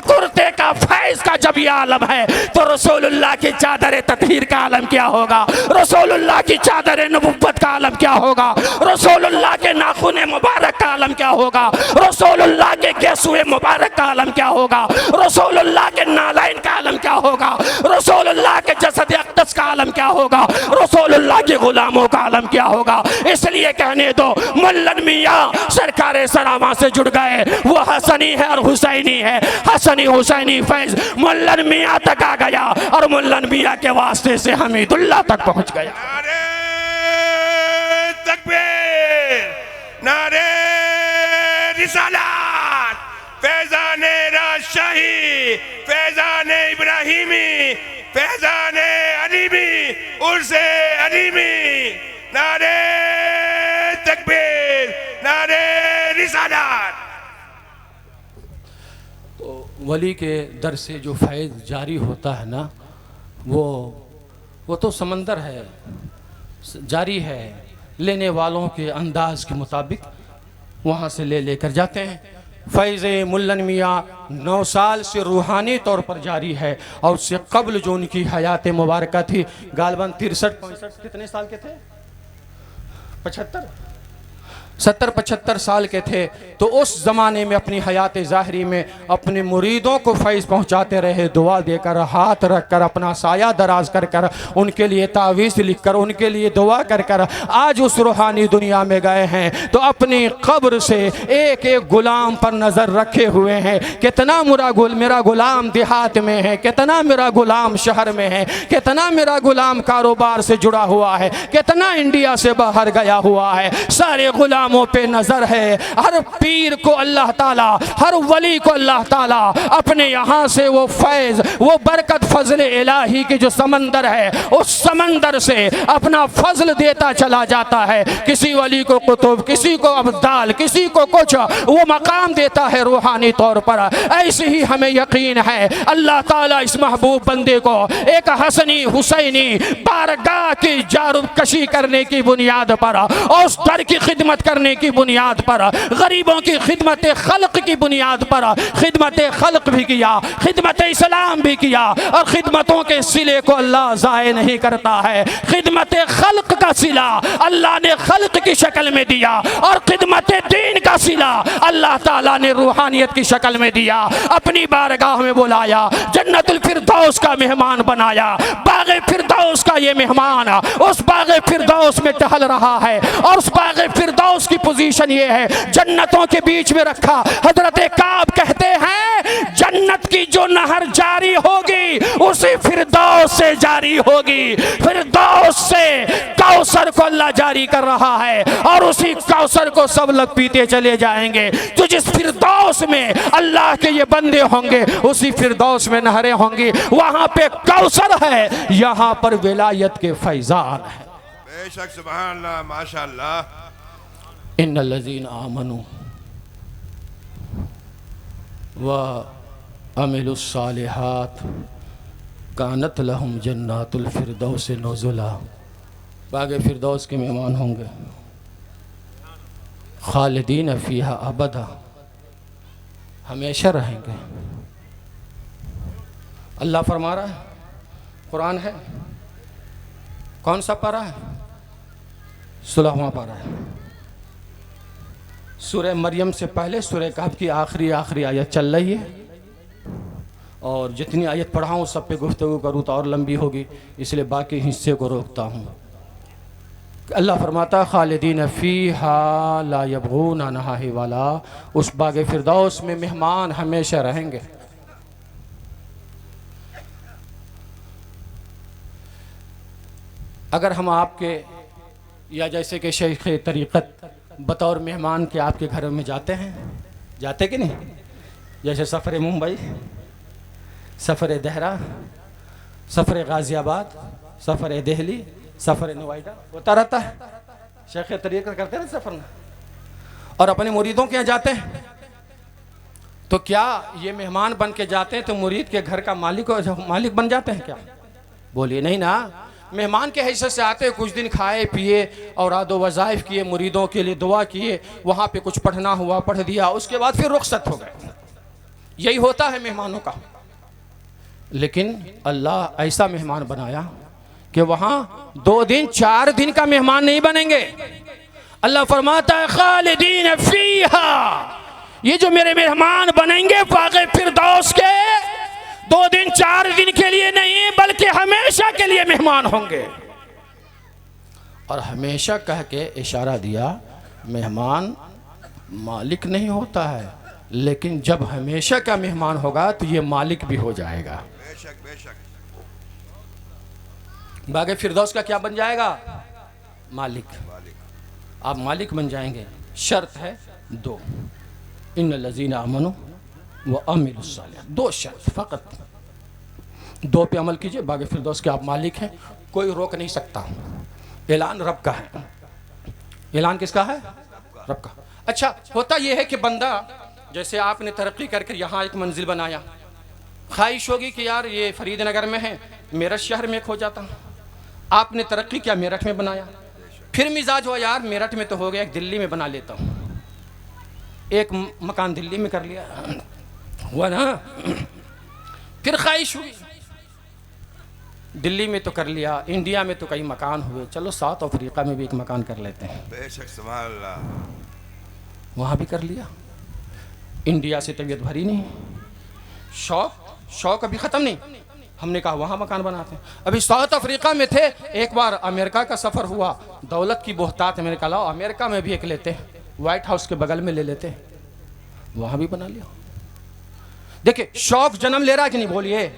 कुर्ते का फैज का जब ये आलम है तो रसूलुल्लाह की चादर ततहीर का आलम क्या होगा, रसूलुल्लाह की चादर नबुव्वत का आलम क्या होगा, रसूलुल्लाह के नाखून मुबारक का आलम क्या होगा, रसूलुल्लाह के गेसुए मुबारक का आलम क्या होगा, रसूलुल्लाह के नालाइन का आलम क्या होगा, रसूलुल्लाह के जसद अक़दस का आलम क्या होगा, रसूलुल्लाह के गुलामों का आलम क्या होगा। इसलिए कहने दो मुल्लन मियाँ सरकारे सरामा से जुड़ गए, वो हसनी है और हुसैनी है। हसनी हुसैनी फैज मुल्लन मियाँ तक आ गया और मुल्लन मियाँ के वास्ते से हमीदुल्लाह तक पहुंच गया।
नारे तकबीर, नारे रिसालत, फैज़ाने राजशाही, फैज़ाने इब्राहिमी, फैज़ाने अलीमी, उर्से अलीमी, नारे तकबीर, नारे रिसालत।
वली के दर से जो फैज़ जारी होता है ना, वो तो समंदर है, जारी है, लेने वालों के अंदाज के मुताबिक वहाँ से लेकर जाते हैं। फैज़ मुल्लन मियाँ 9 साल से रूहानी तौर पर जारी है और उससे कबल जो उनकी हयात मुबारक थी गालबन 63-65 कितने साल के थे, 70-75 साल के थे, तो उस ज़माने में अपनी हयात ज़ाहरी में अपने मुरीदों को फैज़ पहुँचाते रहे, दुआ देकर, हाथ रख कर, अपना साया दराज कर कर, उनके लिए तावीज़ लिख कर, उनके लिए दुआ कर कर आज उस रूहानी दुनिया में गए हैं। तो अपनी कब्र से एक एक गुलाम पर नज़र रखे हुए हैं, कितना मेरा गुलाम देहात में है, कितना मेरा गुलाम शहर में है, कितना मेरा गुलाम कारोबार से जुड़ा हुआ है, कितना इंडिया से बाहर गया हुआ है। सारे गुलाम पे नजर है। हर पीर को अल्लाह ताला, हर वली को अल्लाह ताला अपने यहाँ से वो फैज़, वो बरकत फजल इलाही की जो समंदर है, उस समंदर से अपना फजल देता चला जाता है। किसी वली को कुतुब, किसी को अब्दाल, किसी को कुछ वो मकाम देता है रूहानी तौर पर। ऐसे ही हमें यकीन है अल्लाह ताला इस महबूब बंदे को एक हसनी हुसैनी बारगाह की जारूब कशी करने की बुनियाद पर और उस दर की खिदमत करने की बुनियाद पर, गरीबों की खिदमत खल्क की बुनियाद पर खिदमत खल्क भी किया, खिदमत इस्लाम भी किया। और खिदमतों के सिले को अल्लाह ज़ाय नहीं करता है। खिदमत खल्क का सिला अल्लाह ने खल्क की शक्ल में दिया और खिदमत दीन का सिला अल्लाह ताला ने रूहानियत की शक्ल में दिया। अपनी बारगाह में बुलाया, जन्नतुल फिरदौस का मेहमान बनाया। बाग़े फिरदौस का ये मेहमान उस बाग़े फिरदौस में टहल रहा है और उस बाग़े फिरदौस की पोजीशन ये है, जन्नतों के बीच में रखा। हजरत काब कहते हैं जन्नत की जो नहर जारी होगी उसी फिरदौस से जारी होगी। फिरदौस से कौसर को अल्लाह जारी कर रहा है और उसी कौसर को सब लोग पीते चले जाएंगे। तो जिस फिरदौस में अल्लाह के ये बंदे होंगे उसी फिरदौस में नहरें होंगी। वहां पे कौसर है, यहाँ पर विलायत के फैजान है।
बेशक सुभान अल्लाह, माशाअल्लाह।
इन्नल्लज़ीना आमनू व अमिलुस्सालिहात कानत लहुम जन्नातुल फिरदौस नुज़ुला। बाग़े फिरदौस के मेहमान होंगे, खालिदीन फ़ीहा अबदा, हमेशा रहेंगे। अल्लाह फरमा रहा है, कुरान है, कौन सा पारा है? 16वां पारा है। सूरह मरियम से पहले सूरह कहफ की आखिरी आयत चल रही है और जितनी आयत पढ़ाऊँ सब पे गुफ्तगू करूँ तो और लंबी होगी, इसलिए बाकी हिस्से को रोकता हूँ। अल्लाह फरमाता खालिदीन फ़ीहा ला यबगून अन्हा हिवाला, उस बाग़े फिरदौस में मेहमान हमेशा रहेंगे। अगर हम आपके या जैसे कि शेख तरीक़त बतौर मेहमान के आपके घर में जाते हैं, जाते कि नहीं? जैसे सफ़र मुंबई, सफ़र देहरा, सफ़र गाज़ियाबाद, सफ़र दिल्ली,
सफ़र नवाइडा होता रहता है, शेख तरीक़त करते रहते सफ़र में, और अपने मुरीदों के यहाँ जाते हैं। तो क्या ये मेहमान बन के जाते हैं तो मुरीद के घर का मालिक बन जाते हैं क्या? बोलिए नहीं ना। मेहमान के हैसियत से आते, कुछ दिन खाए पिए और आदो वज़ाइफ किए, मुरीदों के लिए दुआ किए, वहाँ पे कुछ पढ़ना हुआ पढ़ दिया, उसके बाद फिर रुखसत हो गए। यही होता है मेहमानों का। लेकिन अल्लाह ऐसा मेहमान बनाया कि वहाँ 2 दिन 4 दिन का मेहमान नहीं बनेंगे। अल्लाह फरमाता है खालिदीन फीहा, ये जो मेरे मेहमान बनेंगे बाग़े फिरदौस के 2 दिन 4 दिन के लिए नहीं बल्कि हमेशा के लिए मेहमान होंगे। और हमेशा कह के इशारा दिया, मेहमान मालिक नहीं होता है, लेकिन जब हमेशा का मेहमान होगा तो ये मालिक भी हो जाएगा।
बेशक बेशक।
बाग़े फिरदौस का क्या बन जाएगा? मालिक। आप मालिक बन जाएंगे। शर्त है 2, इन्नल लज़ीना आमनू व अमिलुस सालिहात, 2 शर्त फ़कत। 2 पे अमल कीजिए, बाग़े फिरदौस के आप मालिक हैं, कोई रोक नहीं सकता। ऐलान रब का है। ऐलान किसका है? रब का। अच्छा, होता यह है कि बंदा, जैसे आपने तरक्की करके यहाँ एक मंजिल बनाया, ख्वाहिश होगी कि यार ये फरीदनगर में है, मेरठ शहर में खो जाता। आपने तरक्की किया, मेरठ में बनाया, फिर मिजाज हुआ यार मेरठ में तो हो गया, एक दिल्ली में बना लेता हूँ, एक मकान दिल्ली में कर लिया, हुआ ना। फिर ख्वाहिश हुई, दिल्ली में तो कर लिया, इंडिया में तो कई मकान हुए, चलो साउथ अफ्रीका में भी एक मकान कर लेते हैं।
बेशक सुभान अल्लाह।
वहाँ भी कर लिया। इंडिया से तबीयत भरी नहीं, शौक अभी ख़त्म नहीं। हमने कहा वहाँ मकान बनाते हैं। अभी साउथ अफ्रीका में थे, एक बार अमेरिका का सफ़र हुआ, दौलत की बोहतात, मैंने कहा लाओ अमेरिका में भी एक लेते हैं, वाइट हाउस के बगल में ले लेते हैं, वहाँ भी बना लिया। देखिए शौक जन्म ले रहा है कि नहीं? बोलिए।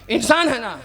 इंसान है ना,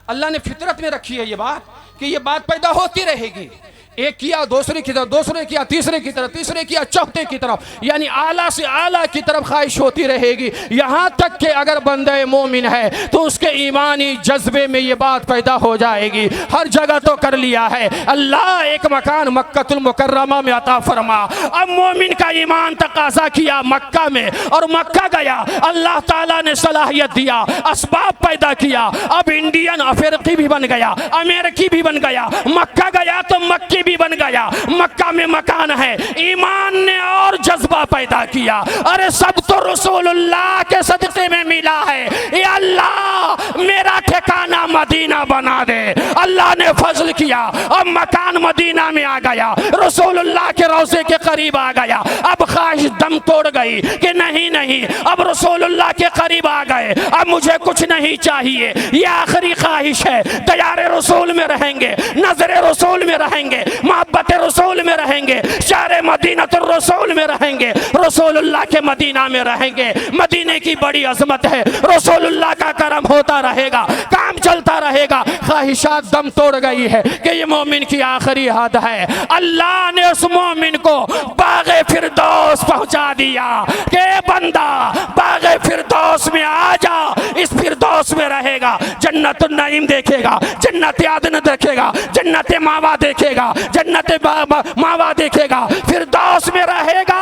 अल्लाह ने फितरत में रखी है ये बात कि ये बात पैदा होती रहेगी। एक किया दूसरे की तरफ, दूसरे किया तीसरे की तरफ, तीसरे किया चौथे की तरफ, यानी आला से आला की तरफ ख्वाहिश होती रहेगी, यहाँ तक कि अगर बंदे मोमिन है तो उसके ईमानी जज्बे में ये बात पैदा हो जाएगी। हर जगह तो कर लिया है, अल्लाह एक मकान मक्कतुल मुकर्रमा में अता फरमा। अब मोमिन का ईमान तकाजा किया मक्का में, और मक्का गया, अल्लाह ताला ने सलाहियत दिया, असबाब पैदा किया, अब इंडियन अफ्रीकी भी बन गया, अमेरिकी भी बन गया, मक्का गया तो मक्की भी बन गया, मक्का में मकान है, ईमान ने और जज्बा पैदा किया। अरे सब तो रसूलुल्लाह के सदक़े में मिला है, ये अल्लाह मेरा ठिकाना मदीना बना दे। अल्लाह ने फजल किया, अब मकान मदीना में आ गया, रसूलुल्लाह के रोज़े के करीब आ गया। अब ख्वाहिश दम तोड़ गई कि नहीं, अब रसूलुल्लाह के करीब आ गए, अब मुझे कुछ नहीं चाहिए, ये आखिरी ख्वाहिश है। दयारे रसूल में रहेंगे, नजर रसूल में रहेंगे, मोहब्बत रसूल में रहेंगे, शारे मदीना तो रसूल में रहेंगे, रसूलुल्लाह के मदीना में रहेंगे। मदीने की बड़ी अजमत है, रसूलुल्लाह का करम होता रहेगा, काम चलता रहेगा। ख्वाहिशात दम तोड़ गई है कि ये मोमिन की आखिरी हद है। अल्लाह ने उस मोमिन को बाग़े फिरदौस पहुंचा दिया कि बंदा बाग़े फिरदौस में आ जा, इस फिरदौस में रहेगा, जन्नतुन नईम देखेगा, जन्नत आदन देखेगा, जन्नत मावा देखेगा, जन्नत मावा देखेगा, फिरदौस में रहेगा।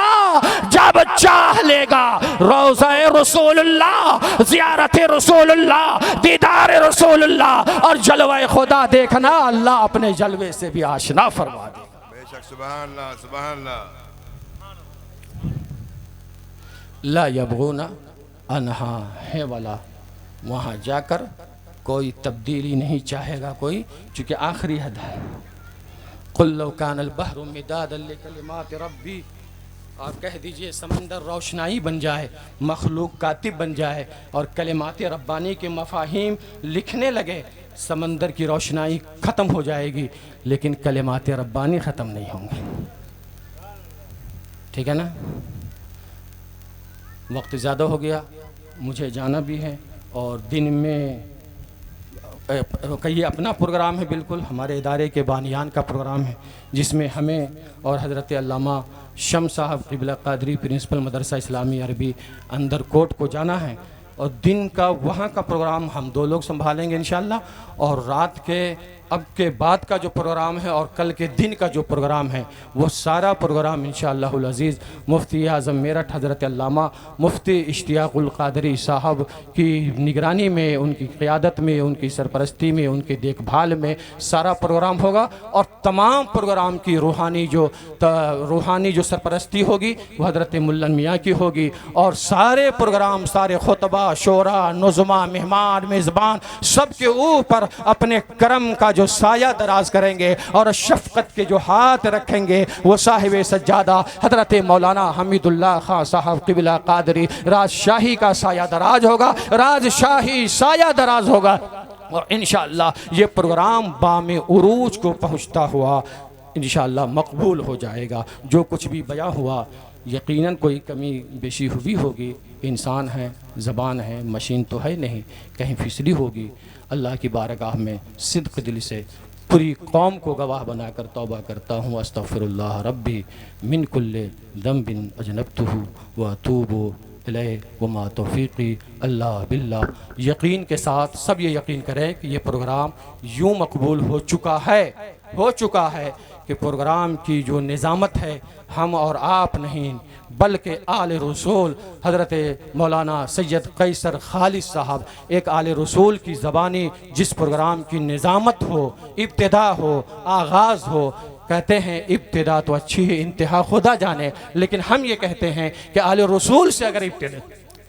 जब चाह लेगा रोज़ा रसूलुल्लाह, ज़ियारत रसूलुल्लाह, दीदार रसूलुल्लाह और जलवा खुदा देखना, अल्लाह अपने जलवे से भी आशना फरमा दे।
बेशक सुभान अल्लाह सुभान अल्लाह।
ला यबगूना अनहा है वाला, वहाँ जाकर कोई तब्दीली नहीं चाहेगा कोई, चूँकि आखिरी हद है। कुल लौ कानल बहरु मिदादन लिकलिमाति रब्बी, आप कह दीजिए समंदर रोशनाई बन जाए, मखलूक कातिब बन जाए और कलिमात रब्बानी के मफाहिम लिखने लगे, समंदर की रोशनाई ख़त्म हो जाएगी, लेकिन कलिमात रब्बानी ख़त्म नहीं होंगे। ठीक है ना? वक्त ज़्यादा हो गया, मुझे जाना भी है, और दिन में कहिए अपना प्रोग्राम है, बिल्कुल हमारे इदारे के बानियान का प्रोग्राम है, जिसमें हमें और हज़रत अल्लामा शम साहब क़िबला क़ादरी प्रिंसिपल मदरसा इस्लामी अरबी अंदर कोट को जाना है,
और दिन का वहाँ का प्रोग्राम हम 2 लोग संभालेंगे इंशाल्लाह, और रात के अब के बाद का जो प्रोग्राम है और कल के दिन का जो प्रोग्राम है वो सारा प्रोग्राम इंशाअल्लाहुल अज़ीज़ मुफ्ती आज़म मेरठ हज़रत अल्लामा मुफ्ती इश्तियाक़ुल क़ादरी साहब की निगरानी में, उनकी क़ियादत में, उनकी सरपरस्ती में, उनके देखभाल में सारा प्रोग्राम होगा। और तमाम प्रोग्राम की रूहानी जो सरपरस्ती होगी वो हज़रत मुल्लन मियाँ की होगी। और सारे प्रोग्राम, सारे खुतबा, शोरा, नुज़मा, मेहमान, मेज़बान सब के ऊपर अपने करम का जो साया दराज करेंगे और शफ़क़त के जो हाथ रखेंगे वो साहिब सज्जादा हज़रत मौलाना हमीदुल्लाह खां साहब क़िबला क़ादरी राजशाही का साया दराज होगा, राजशाही साया दराज होगा। और इंशाअल्लाह ये प्रोग्राम बामे उरूज को पहुँचता हुआ इंशाअल्लाह मकबूल हो जाएगा। जो कुछ भी बयां हुआ यकीनन कोई कमी बेशी हुई होगी, इंसान है, ज़बान है, मशीन तो है नहीं, कहीं फिसली होगी। अल्लाह की बारगाह में सिद्क़ दिल से पूरी कौम को गवाह बनाकर तौबा करता हूँ। अस्तग़फ़िरुल्लाह रब्बी मिन कुल्ले ज़ंबिन अजनबतुहु व अतूबु इलैहि व मा तौफ़ीक़ी अल्लाह बिल्लाह। यकीन के साथ सब ये यकीन करें कि ये प्रोग्राम यूँ मकबूल हो चुका है कि प्रोग्राम की जो निज़ामत है हम और आप नहीं बल्कि आले रसूल हज़रत मौलाना सैयद कैसर खालिद साहब, एक आले रसूल की ज़बानी जिस प्रोग्राम की निज़ामत हो, इब्तिदा हो, आगाज़ हो। कहते हैं इब्तिदा तो अच्छी है, इंतहा खुदा जाने, लेकिन हम ये कहते हैं कि आले रसूल से अगर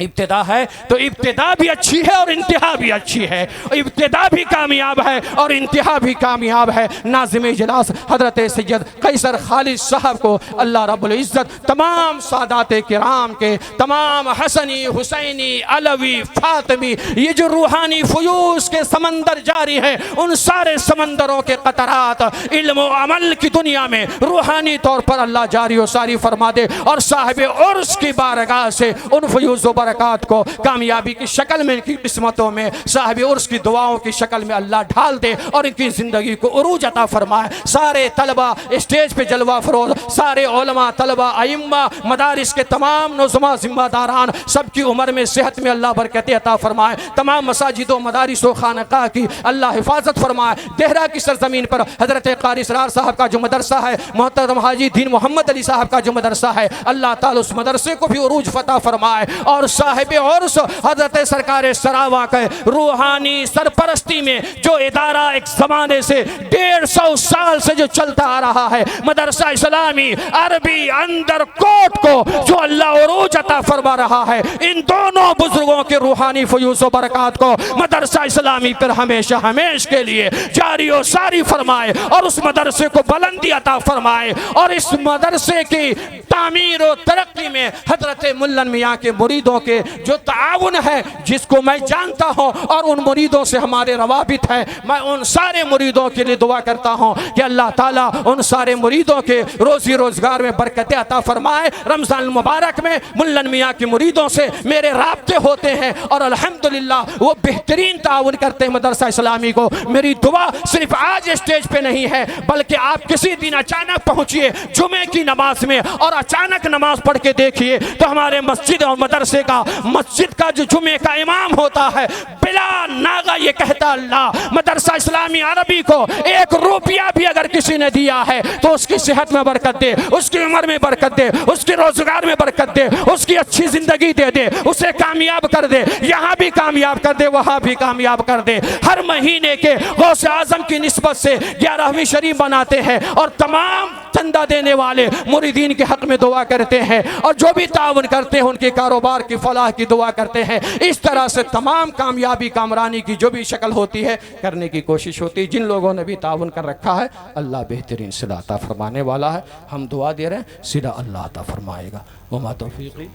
इब्तिदा है तो इब्तिदा भी अच्छी है और इंतहा भी अच्छी है। इब्तिदा भी कामयाब है और इंतहा भी कामयाब है। नाज़िम इजलास हज़रत सैयद कैसर खालिद साहब को अल्लाह रब्बुल इज़्ज़त तमाम सादात किराम के, तमाम हसनी, हुसैनी, अलवी, फातिमी, ये जो रूहानी फ़यूज़ के समंदर जारी हैं, उन सारे समंदरों के क़तरात इल्म व अमल की दुनिया में रूहानी तौर पर अल्लाह जारी व सारी फरमा दे और साहिब उर्स की बारगाह से उन फ़यूज़ व बरक़ात को कामयाबी की शक्ल में, इनकी किस्मतों में, साहिब उर्स की दुआओं की शक्ल में अल्लाह ढाल दे और इनकी ज़िंदगी को उरूज अता फरमाए। सारे तलबा स्टेज पे जलवा फरोज, सारे उलमा, तलबा, अइम्मा, मदारिस के तमाम नुज़मा, ज़िम्मेदारान, सबकी उम्र में सेहत में अल्लाह बरकत अता फरमाए। तमाम मसाजिद व मदारिस व खानक़ाह की अल्लाह हिफाजत फरमाए। देहरा की सरज़मीन पर हज़रत क़ारी इसरार साहब का जो मदरसा है, मोहतरम हाजी दीन मोहम्मद अली साहब का जो मदरसा है, अल्लाह ताला उस मदरसे को भी उरूज फता फरमाए। और साहिब उर्स हज़रत सरकार सरावा के रूहानी सरपरस्ती में जो इदारा एक ज़माने से 150 साल से जो चलता आ रहा है, मदरसा इस्लामी अरबी अंदर कोट को जो अल्लाह उरूज अता फरमा रहा है, इन दोनों बुजुर्गों के रूहानी फ़यूज़ व बरक़ात को मदरसा इस्लामी पर हमेशा हमेश के लिए जारी व सारी फरमाए और उस मदरसे को बुलंदी अता फरमाए। और इस मदरसे की तामीर और तरक्की में हज़रत मुल्लन मियाँ के मुरीदों के जो ताउन है, जिसको मैं जानता हूँ और उन मुरीदों से हमारे रवाबित है, मैं उन सारे मुरीदों के लिए दुआ करता हूँ कि अल्लाह ताला उन सारे मुरीदों के रोज़ी रोज़गार में बरकत अता फरमाए। रमज़ान मुबारक में मुल्लन मियाँ के मुरीदों से मेरे राब्ते होते हैं और अल्हम्दुलिल्लाह वो बेहतरीन ताउन करते हैं मदरसा इस्लामी को। मेरी दुआ सिर्फ आज स्टेज पे नहीं है, बल्कि आप किसी दिन अचानक पहुँचिए जुमे की नमाज में और अचानक नमाज पढ़ के देखिए तो हमारे मस्जिद और मदरसे का, मस्जिद का जो जुमे का इमाम होता है, बिला नागा ये कहता अल्लाह मदरसा इस्लामी अरबी को 1 रुपया भी अगर किसी ने दिया है तो उसकी सेहत में बरकत दे, उसकी उम्र में बरकत दे, उसके रोजगार में बरकत दे, उसकी अच्छी जिंदगी दे दे, उसे कामयाब कर दे, यहाँ भी कामयाब कर दे, वहाँ भी कामयाब कर दे। हर महीने के गौसे आजम की निस्बत से 11वीं शरीफ बनाते हैं और तमाम चंदा देने वाले मुरीदीन के हक में दुआ करते हैं और जो भी ताउन करते हैं उनके कारोबार की फलाह की दुआ करते हैं। इस तरह से तमाम कामयाबी कामरानी की जो भी शक्ल होती है करने की कोशिश होती है। जिन लोगों ने भी ताउन कर रखा है अल्लाह बेहतरीन सिला अता फरमाने वाला है। हम दुआ दे रहे हैं, सिला अल्लाह अता फरमाएगा। वमा तौफीक़ी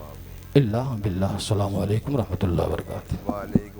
इल्ला बिल्लाह। अस्सलामु अलैकुम रहमतुल्लाहि व बरकातुहू।